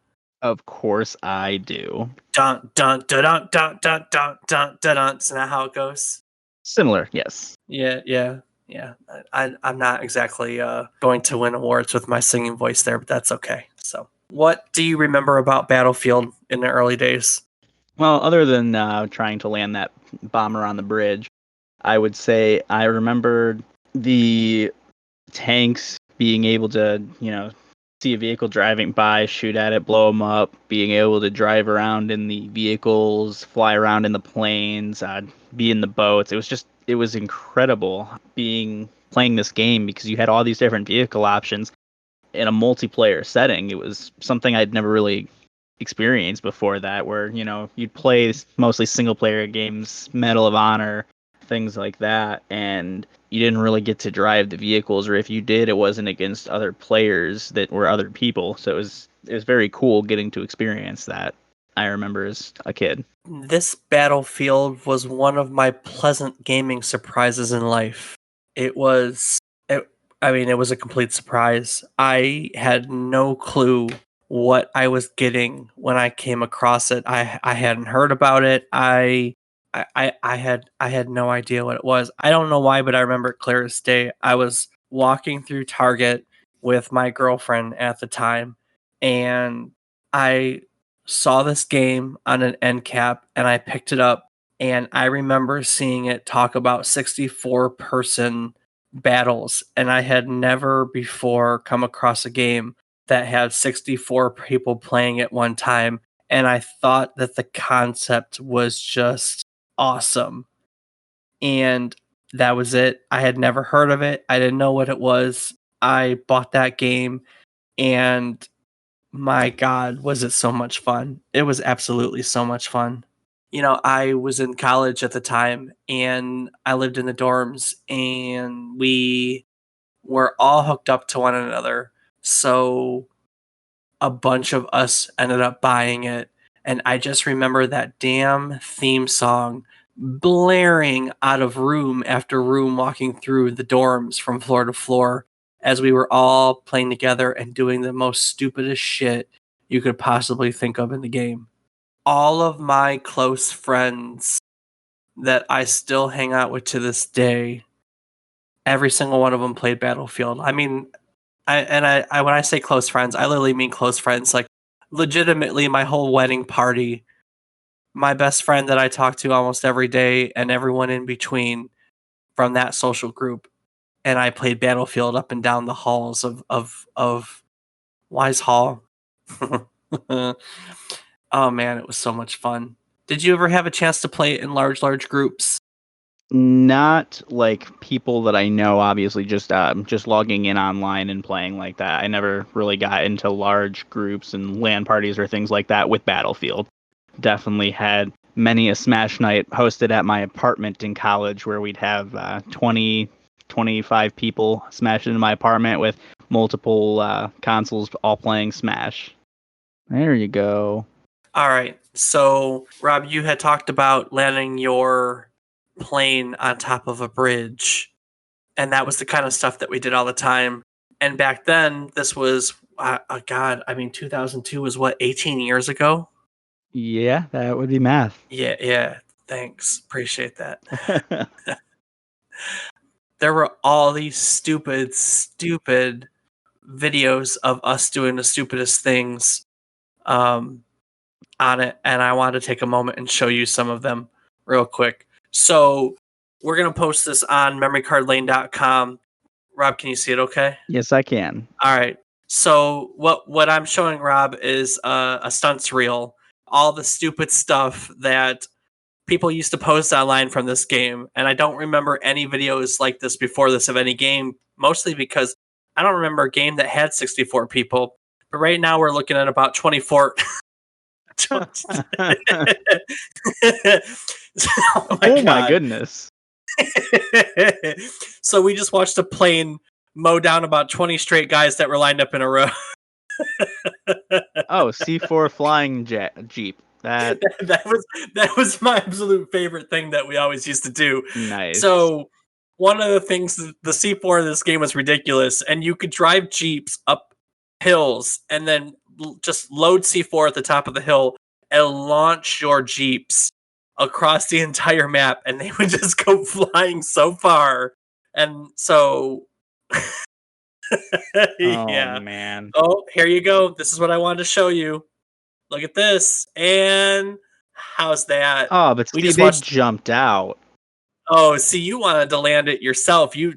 Of course I do. Dun dun dun dun dun dun dun dun dun dun. Isn't that how it goes? Similar, yes. Yeah, yeah, yeah. I'm not exactly going to win awards with my singing voice there, but that's okay. So, what do you remember about Battlefield in the early days? Well, other than trying to land that bomber on the bridge, I would say I remembered the tanks being able to, see a vehicle driving by, shoot at it, blow them up, being able to drive around in the vehicles, fly around in the planes, be in the boats. It was incredible playing this game because you had all these different vehicle options in a multiplayer setting. It was something I'd never really experienced before that, where, you'd play mostly single player games, Medal of Honor, things like that, and you didn't really get to drive the vehicles, or if you did, it wasn't against other players that were other people. So it was very cool getting to experience that. I remember as a kid. This Battlefield was one of my pleasant gaming surprises in life. It was, it, it was a complete surprise. I had no clue what I was getting when I came across it. I hadn't heard about it. I had no idea what it was. I don't know why, but I remember it clear as day. I was walking through Target with my girlfriend at the time, and I saw this game on an end cap and I picked it up, and I remember seeing it talk about 64-person battles, and I had never before come across a game that had 64 people playing at one time. And I thought that the concept was just awesome. And that was it. I had never heard of it. I didn't know what it was. I bought that game, and my God, was it so much fun. It was absolutely so much fun. I was in college at the time, and I lived in the dorms, and we were all hooked up to one another. So a bunch of us ended up buying it. And I just remember that damn theme song blaring out of room after room, walking through the dorms from floor to floor as we were all playing together and doing the most stupidest shit you could possibly think of in the game. All of my close friends that I still hang out with to this day, every single one of them played Battlefield. I mean, I when I say close friends, I literally mean close friends. Like, legitimately, my whole wedding party, my best friend that I talk to almost every day, and everyone in between from that social group, and I played Battlefield up and down the halls of Wise Hall. Oh man, it was so much fun. Did you ever have a chance to play it in large groups? Not like people that I know, obviously, just logging in online and playing like that. I never really got into large groups and LAN parties or things like that with Battlefield. Definitely had many a Smash night hosted at my apartment in college where we'd have 20, 25 people smashed into my apartment with multiple consoles all playing Smash. There you go. All right. So, Rob, you had talked about landing your plane on top of a bridge, and that was the kind of stuff that we did all the time. And back then, this was, God, I mean, 2002 was what, 18 years ago? Yeah, that would be math. Yeah, yeah. Thanks. Appreciate that. There were all these stupid videos of us doing the stupidest things um, on it, and I wanted to take a moment and show you some of them real quick. So we're gonna post this on memorycardlane.com. Rob, can you see it okay? Yes, I can. All right. So what I'm showing Rob is a stunts reel, all the stupid stuff that people used to post online from this game, and I don't remember any videos like this before this of any game, mostly because I don't remember a game that had 64 people. But right now we're looking at about 24. Oh my Oh my God. goodness. So we just watched a plane mow down about 20 straight guys that were lined up in a row. Oh, C4 flying jeep. That that was that was my absolute favorite thing that we always used to do. nice. So one of the things, the C4 of this game was ridiculous, and you could drive jeeps up hills and then just load C4 at the top of the hill and launch your jeeps across the entire map, and they would just go flying so far. And so, Oh yeah. man. Oh, here you go. This is what I wanted to show you. Look at this. And how's that? Oh, but We see, just they watched. jumped out. Oh, see, you wanted to land it yourself. You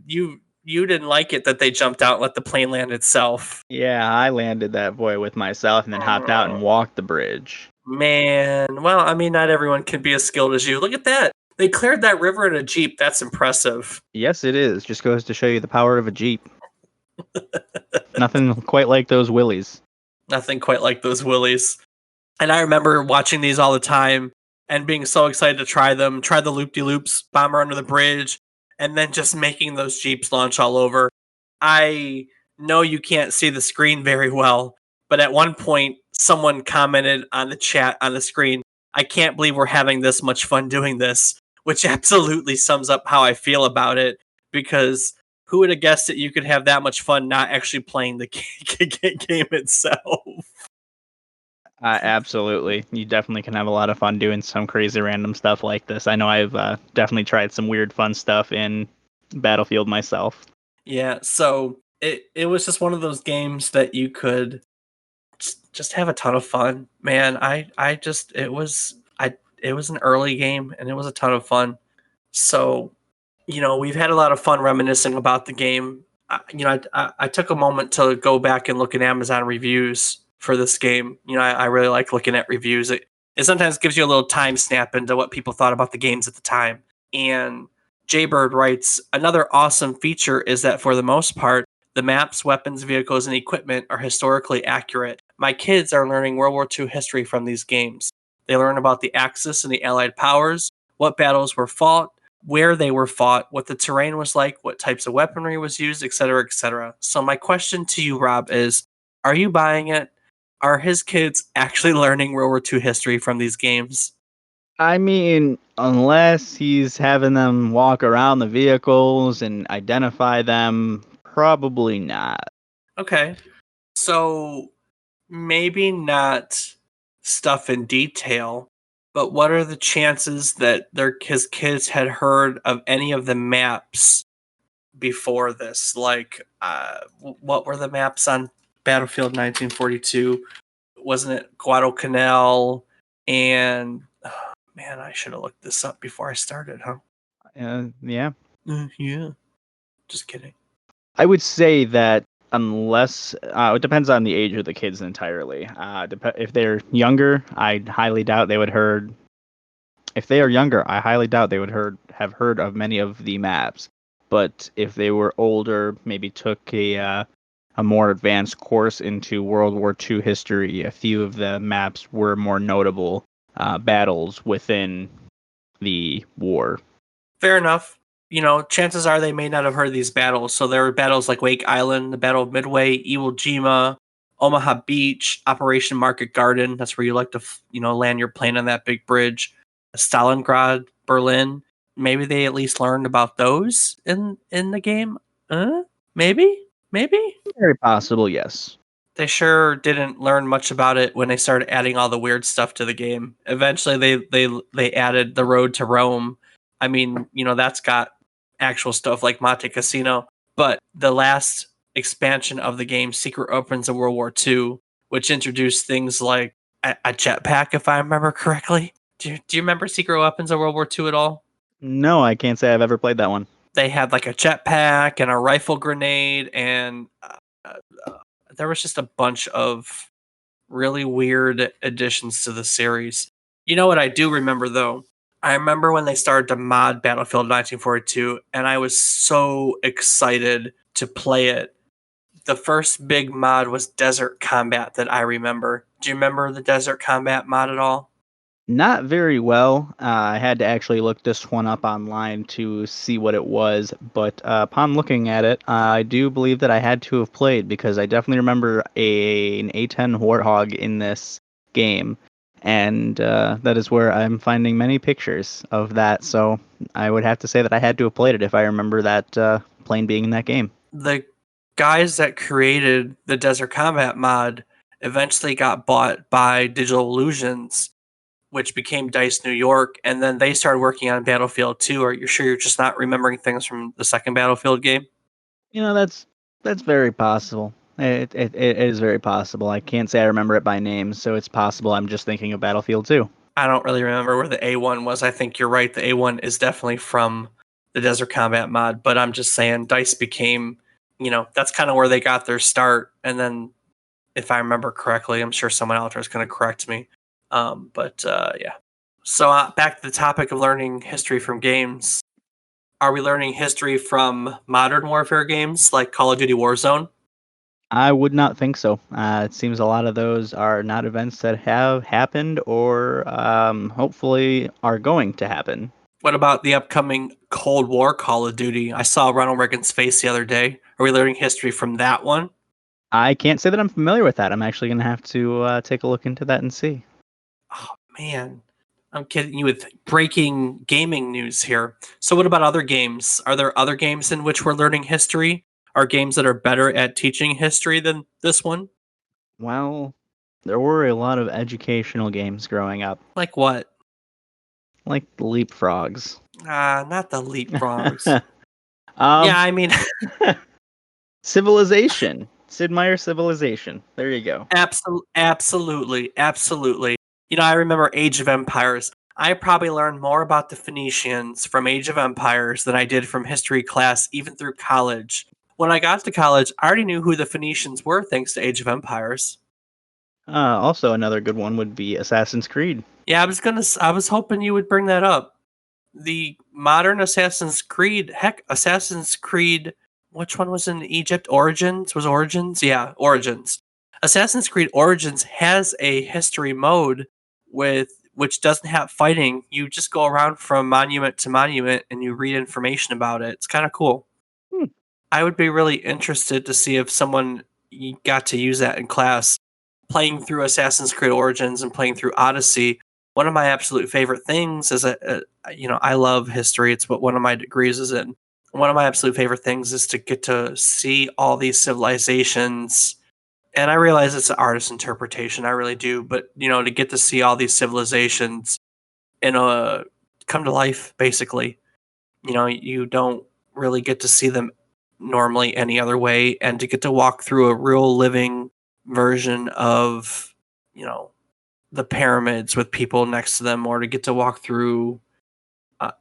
didn't like it that they jumped out and let the plane land itself. Yeah, I landed that boy with myself and then hopped out and Oh, walked the bridge. man. Well, I mean, not everyone can be as skilled as you. Look at that. They cleared that river in a Jeep. That's impressive. Yes, it is. Just goes to show you the power of a jeep. Nothing quite like those willies. Nothing quite like those willies. And I remember watching these all the time and being so excited to try them, try the loop-de-loops, bomber under the bridge, and then just making those Jeeps launch all over. I know you can't see the screen very well, but at one point, someone commented on the chat on the screen, I can't believe we're having this much fun doing this, which absolutely sums up how I feel about it, because who would have guessed that you could have that much fun not actually playing the game itself? Absolutely. You definitely can have a lot of fun doing some crazy random stuff like this. I know I've definitely tried some weird fun stuff in Battlefield myself. Yeah, so it was just one of those games that you could just have a ton of fun. Man, I just it was an early game and it was a ton of fun. So, we've had a lot of fun reminiscing about the game. I took a moment to go back and look at Amazon reviews for this game. I really like looking at reviews. It sometimes gives you a little time snap into what people thought about the games at the time. And Jaybird writes, another awesome feature is that for the most part, the maps, weapons, vehicles, and equipment are historically accurate. My kids are learning World War II history from these games. They learn about the Axis and the Allied powers, what battles were fought, where they were fought, what the terrain was like, what types of weaponry was used, etc., etc. So my question to you, Rob, is: are you buying it? Are his kids actually learning World War II history from these games? I mean, unless he's having them walk around the vehicles and identify them, probably not. Okay, so maybe not stuff in detail, but what are the chances that his kids had heard of any of the maps before this? Like, what were the maps on Battlefield 1942? Wasn't it Guadalcanal? And man, I should have looked this up before I started, huh? Yeah. Yeah, just kidding. I would say that unless it depends on the age of the kids entirely. If they're younger, I highly doubt they would heard. If they are younger, I highly doubt they would have heard of many of the maps. But if they were older, maybe took a more advanced course into World War II history, a few of the maps were more notable battles within the war. Fair enough. Chances are they may not have heard these battles. So there were battles like Wake Island, the Battle of Midway, Iwo Jima, Omaha Beach, Operation Market Garden. That's where you like to, land your plane on that big bridge. Stalingrad, Berlin. Maybe they at least learned about those in the game. Maybe. Very possible, yes. They sure didn't learn much about it when they started adding all the weird stuff to the game. Eventually, they added the Road to Rome. I mean, that's got actual stuff like Monte Cassino. But the last expansion of the game, Secret Opens of World War II, which introduced things like a jetpack, if I remember correctly. Do you remember Secret Weapons of World War II at all? No, I can't say I've ever played that one. They had like a jetpack and a rifle grenade, and there was just a bunch of really weird additions to the series. You know what I do remember though? I remember when they started to mod Battlefield 1942, and I was so excited to play it. The first big mod was Desert Combat that I remember. Do you remember the Desert Combat mod at all? Not very well. I had to actually look this one up online to see what it was, but upon looking at it, I do believe that I had to have played because I definitely remember an A10 Warthog in this game, and that is where I'm finding many pictures of that. So I would have to say that I had to have played it if I remember that plane being in that game. The guys that created the Desert Combat mod eventually got bought by Digital Illusions, which became Dice New York, and then they started working on Battlefield 2. Are you sure you're just not remembering things from the second Battlefield game? That's very possible. It is very possible. I can't say I remember it by name, so it's possible I'm just thinking of Battlefield 2. I don't really remember where the A1 was. I think you're right. The A1 is definitely from the Desert Combat mod, but I'm just saying Dice became, that's kind of where they got their start. And then, if I remember correctly, I'm sure someone out there is going to correct me. But yeah. So back to the topic of learning history from games. Are we learning history from modern warfare games like Call of Duty Warzone? I would not think so. It seems a lot of those are not events that have happened or hopefully are going to happen. What about the upcoming Cold War Call of Duty? I saw Ronald Reagan's face the other day. Are we learning history from that one? I can't say that I'm familiar with that. I'm actually going to have to take a look into that and see. Oh, man. I'm kidding you with breaking gaming news here. So, what about other games? Are there other games in which we're learning history? Are games that are better at teaching history than this one? Well, there were a lot of educational games growing up, Like what? like leapfrogs. Not the leapfrogs. Yeah, um, I mean, Civilization. Sid Meier's Civilization. There you go. absolutely. I remember Age of Empires. I probably learned more about the Phoenicians from Age of Empires than I did from history class, even through college. When I got to college, I already knew who the Phoenicians were thanks to Age of Empires. Also, another good one would be Assassin's Creed. Yeah, I was hoping you would bring that up. The modern Assassin's Creed, heck, Assassin's Creed, which one was in Egypt? Origins? Was Origins? Yeah, Origins. Assassin's Creed Origins has a history mode with which doesn't have fighting. You just go around from monument to monument and you read information about it. It's kind of cool. Hmm. I would be really interested to see if someone got to use that in class. Playing through Assassin's Creed Origins and playing through Odyssey, one of my absolute favorite things is I love history. It's what one of my degrees is in. One of my absolute favorite things is to get to see all these civilizations. And I realize it's an artist's interpretation. I really do. But, to get to see all these civilizations in a come to life, basically, you don't really get to see them normally any other way, and to get to walk through a real living version of you know the pyramids with people next to them, or to get to walk through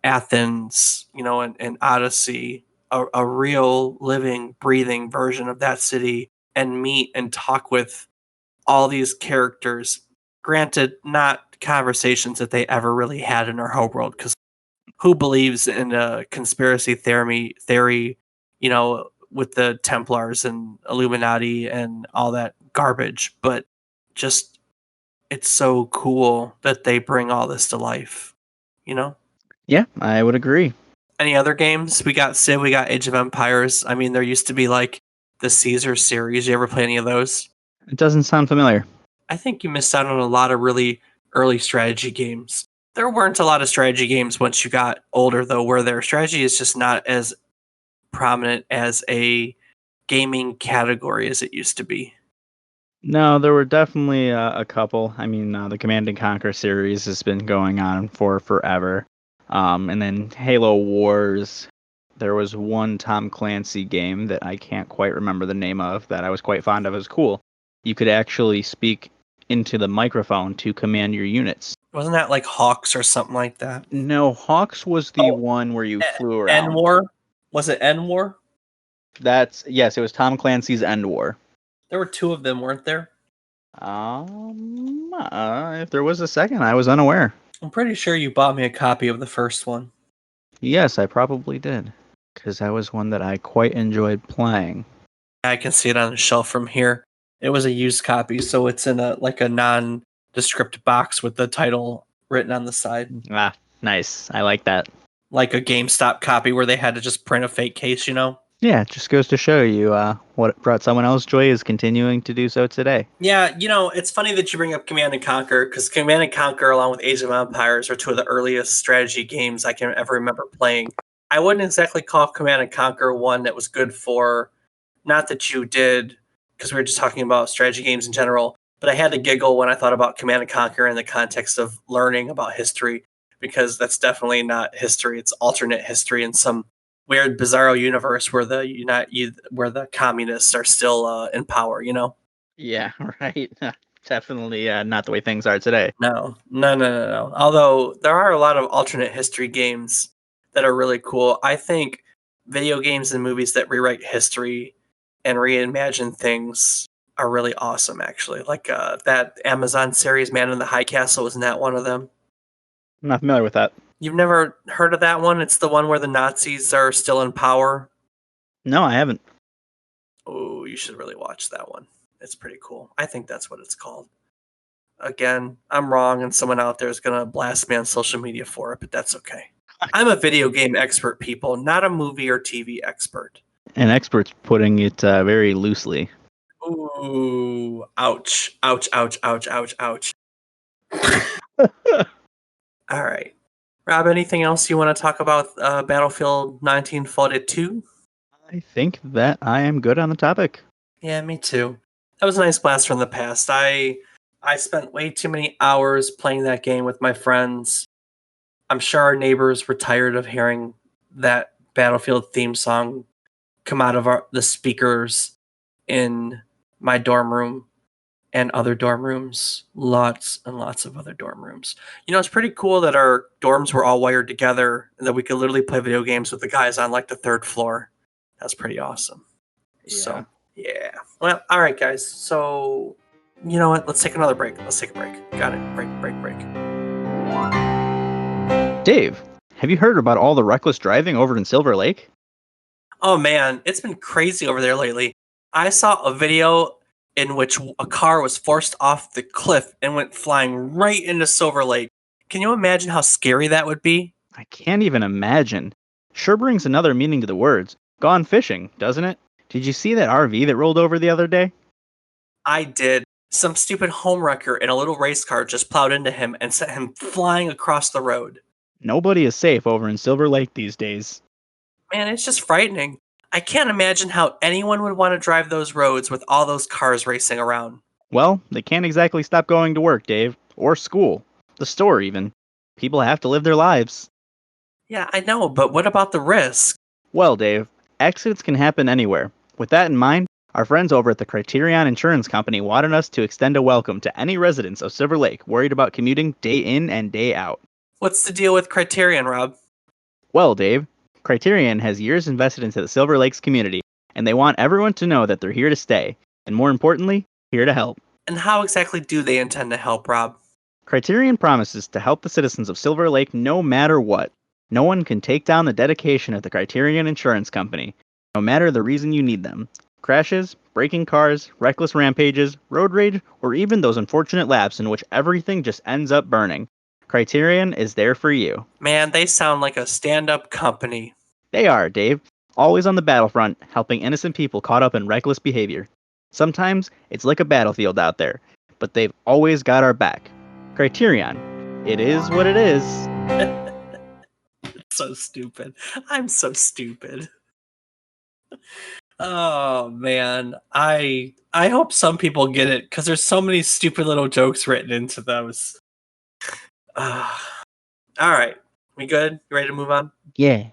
Athens, and Odyssey, a real living breathing version of that city, and meet and talk with all these characters, granted not conversations that they ever really had in our whole world, because who believes in a conspiracy theory, with the Templars and Illuminati and all that garbage. But just it's so cool that they bring all this to life, you know? Yeah, I would agree. Any other games? We got Civ, we got Age of Empires. I mean, there used to be like the Caesar series. You ever play any of those? It doesn't sound familiar. I think you missed out on a lot of really early strategy games. There weren't a lot of strategy games once you got older, though, where their strategy is just not as prominent as a gaming category as it used to be. No, there were definitely a couple. I mean, the Command and Conquer series has been going on for forever. And then Halo Wars. There was one Tom Clancy game that I can't quite remember the name of that I was quite fond of. It was cool. You could actually speak into the microphone to command your units. Wasn't that like Hawks or something like that? No, Hawks was the Oh, one where you flew N around. War? Was it N War? That's yes, it was Tom Clancy's End War. There were two of them, weren't there? If there was a second, I was unaware. I'm pretty sure you bought me a copy of the first one. Yes, I probably did, because that was one that I quite enjoyed playing. I can see it on the shelf from here. It was a used copy, so it's in a nondescript box with the title written on the side. Ah, nice. I like that. Like a GameStop copy where they had to just print a fake case. Yeah, it just goes to show you what brought someone else joy is continuing to do so today. Yeah, it's funny that you bring up Command and Conquer, because Command and Conquer, along with Age of Empires, are two of the earliest strategy games I can ever remember playing. I wouldn't exactly call Command and Conquer one that was good for, not that you did, because we were just talking about strategy games in general, but I had to giggle when I thought about Command and Conquer in the context of learning about history, because that's definitely not history. It's alternate history in some weird, bizarro universe where where the communists are still in power. Yeah, right. Definitely not the way things are today. No, no, no, no, no. Although there are a lot of alternate history games that are really cool. I think video games and movies that rewrite history and reimagine things are really awesome, actually. Like that Amazon series, Man in the High Castle, isn't that one of them? I'm not familiar with that. You've never heard of that one? It's the one where the Nazis are still in power. No, I haven't. Oh, you should really watch that one. It's pretty cool. I think that's what it's called. Again, I'm wrong, and someone out there is going to blast me on social media for it, but that's okay. I'm a video game expert, people, not a movie or TV expert. An expert's putting it very loosely. Ooh, ouch, ouch, ouch, ouch, ouch, ouch. All right. Rob, anything else you want to talk about Battlefield 1942? I think that I am good on the topic. Yeah, me too. That was a nice blast from the past. I spent way too many hours playing that game with my friends. I'm sure our neighbors were tired of hearing that Battlefield theme song come out of the speakers in my dorm room and other dorm rooms, lots and lots of other dorm rooms. It's pretty cool that our dorms were all wired together and that we could literally play video games with the guys on like the third floor. That's pretty awesome. So, yeah. Well, all right, guys. So, you know what? Let's take another break. Let's take a break. Got it. Break. Dave, have you heard about all the reckless driving over in Silver Lake? Oh man, it's been crazy over there lately. I saw a video in which a car was forced off the cliff and went flying right into Silver Lake. Can you imagine how scary that would be? I can't even imagine. Sure brings another meaning to the words. Gone fishing, doesn't it? Did you see that RV that rolled over the other day? I did. Some stupid homewrecker in a little race car just plowed into him and sent him flying across the road. Nobody is safe over in Silver Lake these days. Man, it's just frightening. I can't imagine how anyone would want to drive those roads with all those cars racing around. Well, they can't exactly stop going to work, Dave. Or school. The store, even. People have to live their lives. Yeah, I know, but what about the risk? Well, Dave, accidents can happen anywhere. With that in mind, our friends over at the Criterion Insurance Company wanted us to extend a welcome to any residents of Silver Lake worried about commuting day in and day out. What's the deal with Criterion, Rob? Well, Dave, Criterion has years invested into the Silver Lakes community, and they want everyone to know that they're here to stay, and more importantly, here to help. And how exactly do they intend to help, Rob? Criterion promises to help the citizens of Silver Lake no matter what. No one can take down the dedication of the Criterion Insurance Company, no matter the reason you need them. Crashes, breaking cars, reckless rampages, road rage, or even those unfortunate laps in which everything just ends up burning. Criterion is there for you. Man, they sound like a stand-up company. They are, Dave, always on the battlefront, helping innocent people caught up in reckless behavior. Sometimes it's like a battlefield out there, but they've always got our back. Criterion. It is what it is. So stupid. I'm so stupid. Oh man, I hope some people get it because there's so many stupid little jokes written into those. All right, we good? You ready to move on? Yeah.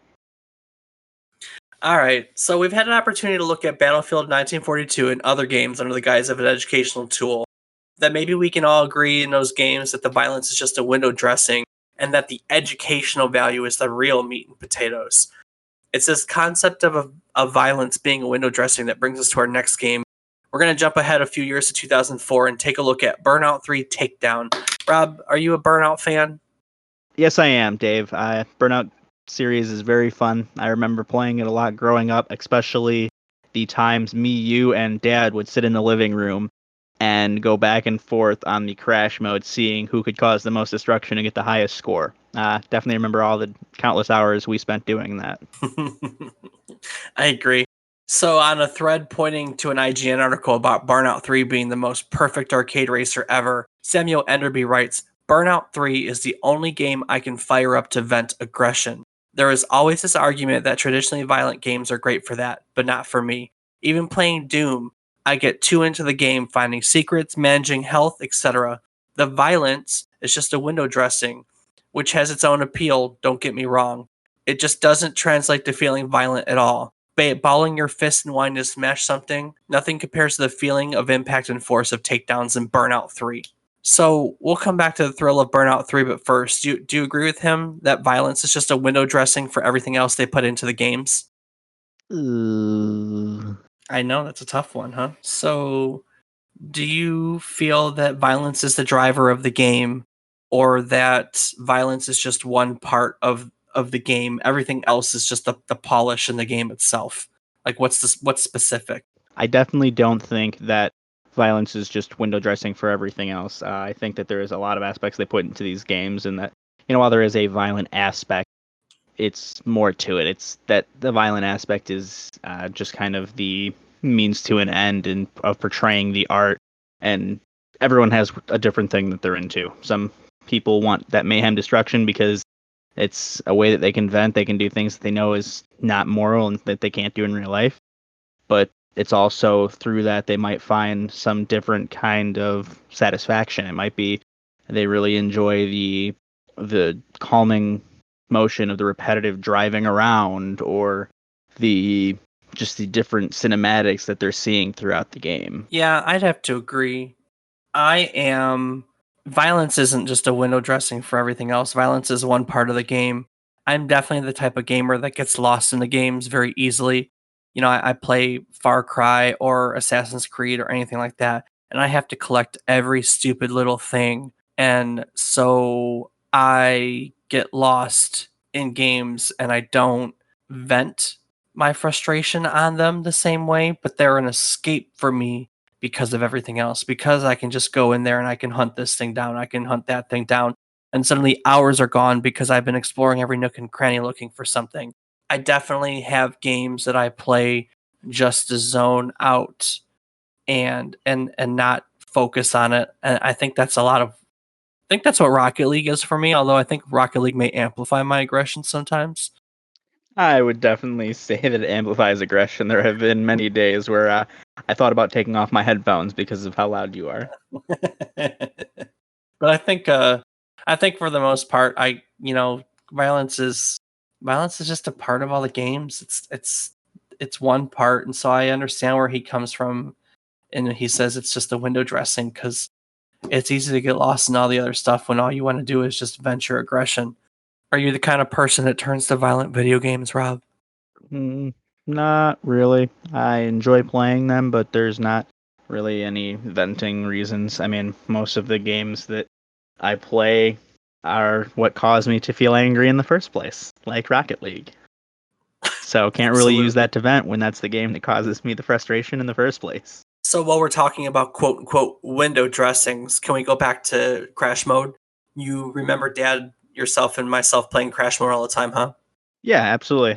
All right, so we've had an opportunity to look at Battlefield 1942 and other games under the guise of an educational tool. That maybe we can all agree in those games that the violence is just a window dressing and that the educational value is the real meat and potatoes. It's this concept of violence being a window dressing that brings us to our next game. We're going to jump ahead a few years to 2004 and take a look at Burnout 3 Takedown. Rob, are you a Burnout fan? Yes, I am, Dave. Burnout series is very fun. I remember playing it a lot growing up, especially the times me, you, and Dad would sit in the living room and go back and forth on the crash mode, seeing who could cause the most destruction and get the highest score. Definitely remember all the countless hours we spent doing that. I agree. So, on a thread pointing to an IGN article about Burnout 3 being the most perfect arcade racer ever, Samuel Enderby writes, Burnout 3 is the only game I can fire up to vent aggression. There is always this argument that traditionally violent games are great for that, but not for me. Even playing Doom, I get too into the game, finding secrets, managing health, etc. The violence is just a window dressing, which has its own appeal, don't get me wrong. It just doesn't translate to feeling violent at all. Balling your fist and wanting to smash something, nothing compares to the feeling of impact and force of takedowns in Burnout 3. So we'll come back to the thrill of Burnout 3, but first, do you agree with him that violence is just a window dressing for everything else they put into the games? Ooh. I know, that's a tough one, huh? So do you feel that violence is the driver of the game, or that violence is just one part of the game? Everything else is just the polish in the game itself. Like what's specific? I definitely don't think that violence is just window dressing for everything else. I think that there is a lot of aspects they put into these games, and that, while there is a violent aspect, it's more to it. It's that the violent aspect is just kind of the means to an end and of portraying the art, and everyone has a different thing that they're into. Some people want that mayhem destruction because it's a way that they can vent. They can do things that they know is not moral and that they can't do in real life. But it's also through that they might find some different kind of satisfaction. It might be they really enjoy the calming motion of the repetitive driving around, or the just the different cinematics that they're seeing throughout the game. Yeah, I'd have to agree. I am Violence isn't just a window dressing for everything else. Violence is one part of the game. I'm definitely the type of gamer that gets lost in the games very easily. I play Far Cry or Assassin's Creed or anything like that, and I have to collect every stupid little thing. And so I get lost in games and I don't vent my frustration on them the same way, but they're an escape for me because of everything else. Because I can just go in there and I can hunt this thing down, I can hunt that thing down, and suddenly hours are gone because I've been exploring every nook and cranny looking for something. I definitely have games that I play just to zone out and not focus on it. And I think that's a lot of I think that's what Rocket League is for me, although I think Rocket League may amplify my aggression sometimes. I would definitely say that it amplifies aggression. There have been many days where I thought about taking off my headphones because of how loud you are. But I think for the most part, violence is violence is just a part of all the games. It's one part, and so I understand where he comes from. And he says it's just a window dressing because it's easy to get lost in all the other stuff when all you want to do is just vent your aggression. Are you the kind of person that turns to violent video games, Rob? Mm, Not really. I enjoy playing them, but there's not really any venting reasons. I mean, most of the games that I play are what cause me to feel angry in the first place, like Rocket League. So can't really use Absolutely. that to vent when that's the game that causes me the frustration in the first place. So while we're talking about quote unquote window dressings, can we go back to Crash Mode? You remember Dad, yourself, and myself playing Crash Mode all the time, huh? Yeah, absolutely.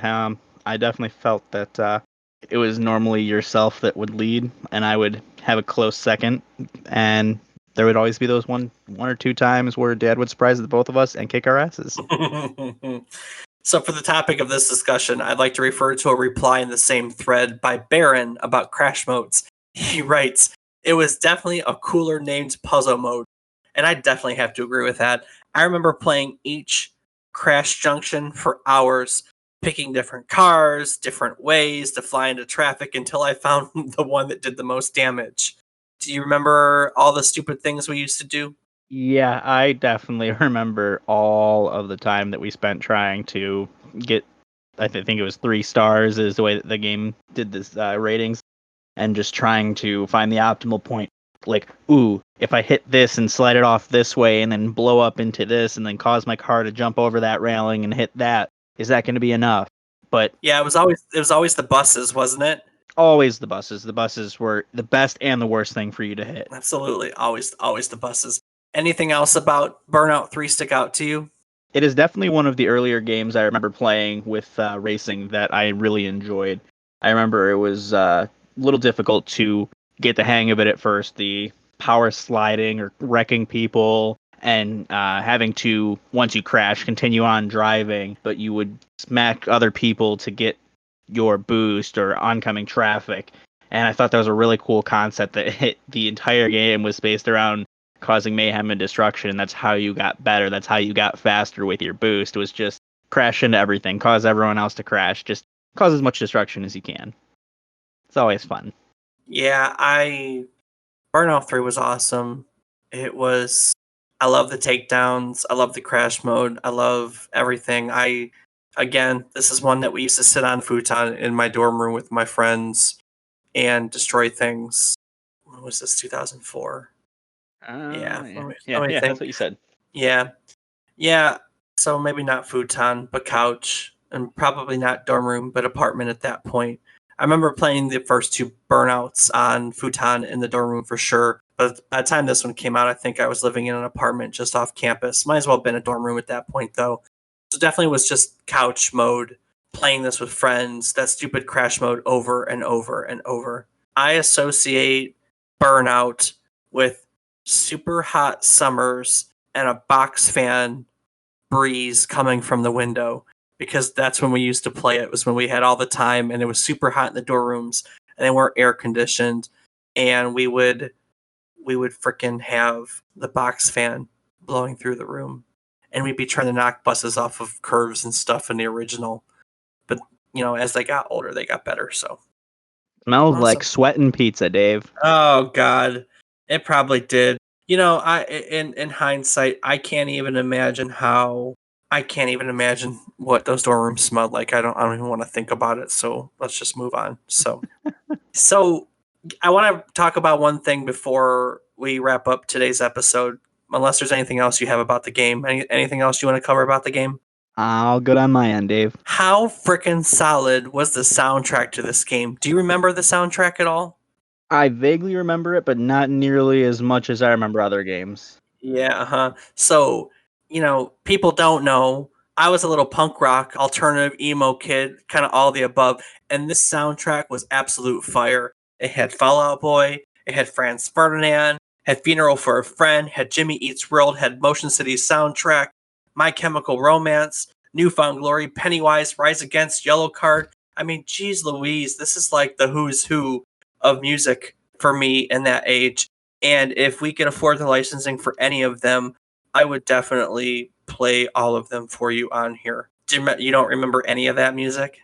I definitely felt that it was normally yourself that would lead, and I would have a close second, and there would always be those one or two times where Dad would surprise the both of us and kick our asses. So, for the topic of this discussion, I'd like to refer to a reply in the same thread by Baron about crash modes. He writes, "It was definitely a cooler named puzzle mode." And I definitely have to agree with that. I remember playing each crash junction for hours, picking different cars, different ways to fly into traffic until I found the one that did the most damage. Do you remember all the stupid things we used to do? Yeah, I definitely remember all of the time that we spent trying to get. Think it was 3 stars is the way that the game did this ratings, and just trying to find the optimal point. Like, ooh, if I hit this and slide it off this way and then blow up into this and then cause my car to jump over that railing and hit that, is that going to be enough? But Yeah, it was always the buses, wasn't it? always the buses. The buses were the best and the worst thing for you to hit. Absolutely. Always the buses. Anything else about Burnout 3 stick out to you? It is definitely one of the earlier games I remember playing with racing that I really enjoyed. I remember it was a little difficult to get the hang of it at first. The power sliding or wrecking people and having to, once you crash, continue on driving, but you would smack other people to get your boost or oncoming traffic. And I thought that was a really cool concept that hit the entire game was based around causing mayhem and destruction. That's how you got better. That's how you got faster with your boost. Was just crash into everything, cause everyone else to crash, just cause as much destruction as you can. It's always fun. Yeah, I Burnout 3 was awesome. It was I love the takedowns, I love the crash mode, I love everything. I Again, this is one that we used to sit on futon in my dorm room with my friends and destroy things. When was this? 2004. Yeah, Yeah, let me yeah. That's think. what you said. Yeah. Yeah, so maybe not futon, but couch, and probably not dorm room, but apartment at that point. I remember playing the first two burnouts on futon in the dorm room for sure. But by the time this one came out, I think I was living in an apartment just off campus. Might as well have been a dorm room at that point, though. So definitely was just couch mode, playing this with friends, that stupid crash mode over and over and over. I associate burnout with super hot summers and a box fan breeze coming from the window because that's when we used to play it. It was when we had all the time and it was super hot in the dorm rooms and they weren't air conditioned and we would freaking have the box fan blowing through the room and we'd be trying to knock buses off of curves and stuff in the original. But as they got older, they got better. So Smells like awesome. sweat and pizza, Dave. Oh God, it probably did. I in hindsight, I can't even imagine how I can't even imagine what those dorm rooms smelled like. I don't even want to think about it. So let's just move on. So I want to talk about one thing before we wrap up today's episode. Unless there's anything else you have about the game. Anything else you want to cover about the game? All good on my end, Dave. How freaking solid was the soundtrack to this game? Do you remember the soundtrack at all? I vaguely remember it, but not nearly as much as I remember other games. Yeah, huh. So, people don't know. I was a little punk rock, alternative emo kid, kind of all the above, and this soundtrack was absolute fire. It had Fall Out Boy, it had Franz Ferdinand, had Funeral for a Friend, had Jimmy Eats World, had Motion City soundtrack, My Chemical Romance, Newfound Glory, Pennywise, Rise Against, Yellow Card. I mean, geez Louise, this is like the who's who of music for me in that age. And if we could afford the licensing for any of them, I would definitely play all of them for you on here. You don't remember any of that music?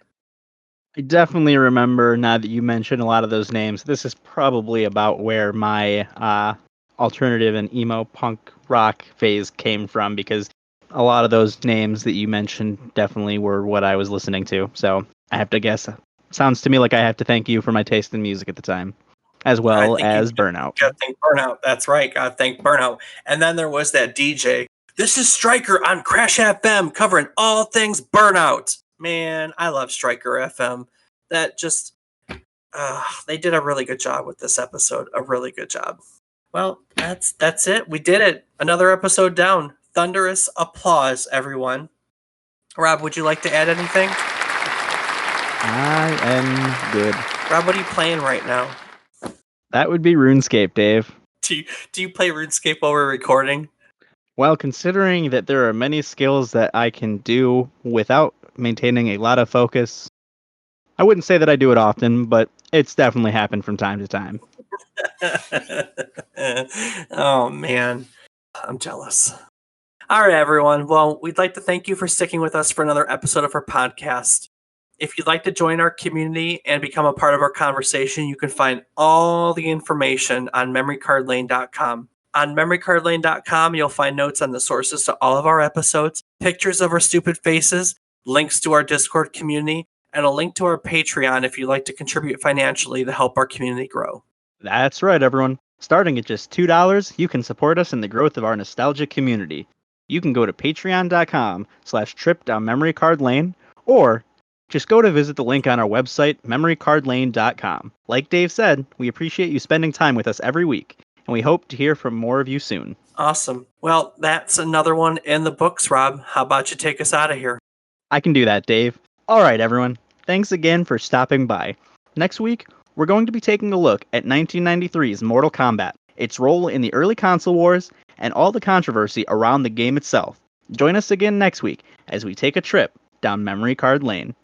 I definitely remember now that you mentioned a lot of those names. This is probably about where my alternative and emo punk rock phase came from because a lot of those names that you mentioned definitely were what I was listening to. So I have to guess. Sounds to me like I have to thank you for my taste in music at the time, as I well think you as Burnout. gotta thank Burnout. That's right. Gotta thank Burnout. And then there was that DJ. This is Striker on Crash FM covering all things Burnout. Man, I love Striker FM. That just, they did a really good job with this episode. A really good job. Well, that's it. We did it. Another episode down. Thunderous applause, everyone. Rob, would you like to add anything? I am good. Rob, what are you playing right now? That would be RuneScape, Dave. Do you play RuneScape while we're recording? Well, considering that there are many skills that I can do without maintaining a lot of focus, I wouldn't say that I do it often, but it's definitely happened from time to time. Oh man, I'm jealous. All right, everyone. Well, we'd like to thank you for sticking with us for another episode of our podcast. If you'd like to join our community and become a part of our conversation, you can find all the information on memorycardlane.com. On memorycardlane.com, you'll find notes on the sources to all of our episodes, pictures of our stupid faces, links to our Discord community, and a link to our Patreon if you'd like to contribute financially to help our community grow. That's right, everyone. Starting at just $2, you can support us in the growth of our nostalgic community. You can go to patreon.com/tripdownmemorycardlane, or just go to visit the link on our website, memorycardlane.com. Like Dave said, we appreciate you spending time with us every week, and we hope to hear from more of you soon. Awesome. Well, that's another one in the books, Rob. How about you take us out of here? I can do that, Dave. All right, everyone. Thanks again for stopping by. Next week, we're going to be taking a look at 1993's Mortal Kombat, its role in the early console wars, and all the controversy around the game itself. Join us again next week as we take a trip down memory card lane.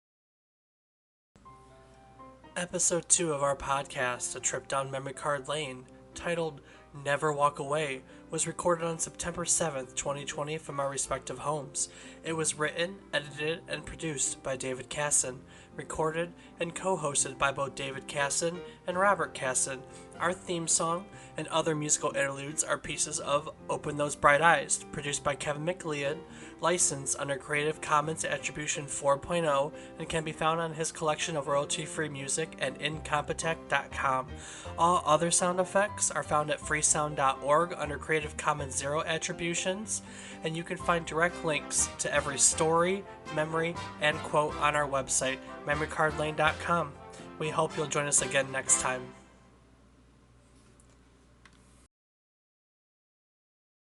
Episode 2 of our podcast, A Trip Down Memory Card Lane, titled Never Walk Away, was recorded on September 7th, 2020 from our respective homes. It was written, edited, and produced by David Casson, recorded and co-hosted by both David Casson and Robert Casson. Our theme song and other musical interludes are pieces of Open Those Bright Eyes, produced by Kevin McLeod, licensed under Creative Commons Attribution 4.0, and can be found on his collection of royalty-free music at incompetech.com. All other sound effects are found at freesound.org under Creative Commons Zero attributions, and you can find direct links to every story, memory, and quote on our website, memorycardlane.com. We hope you'll join us again next time.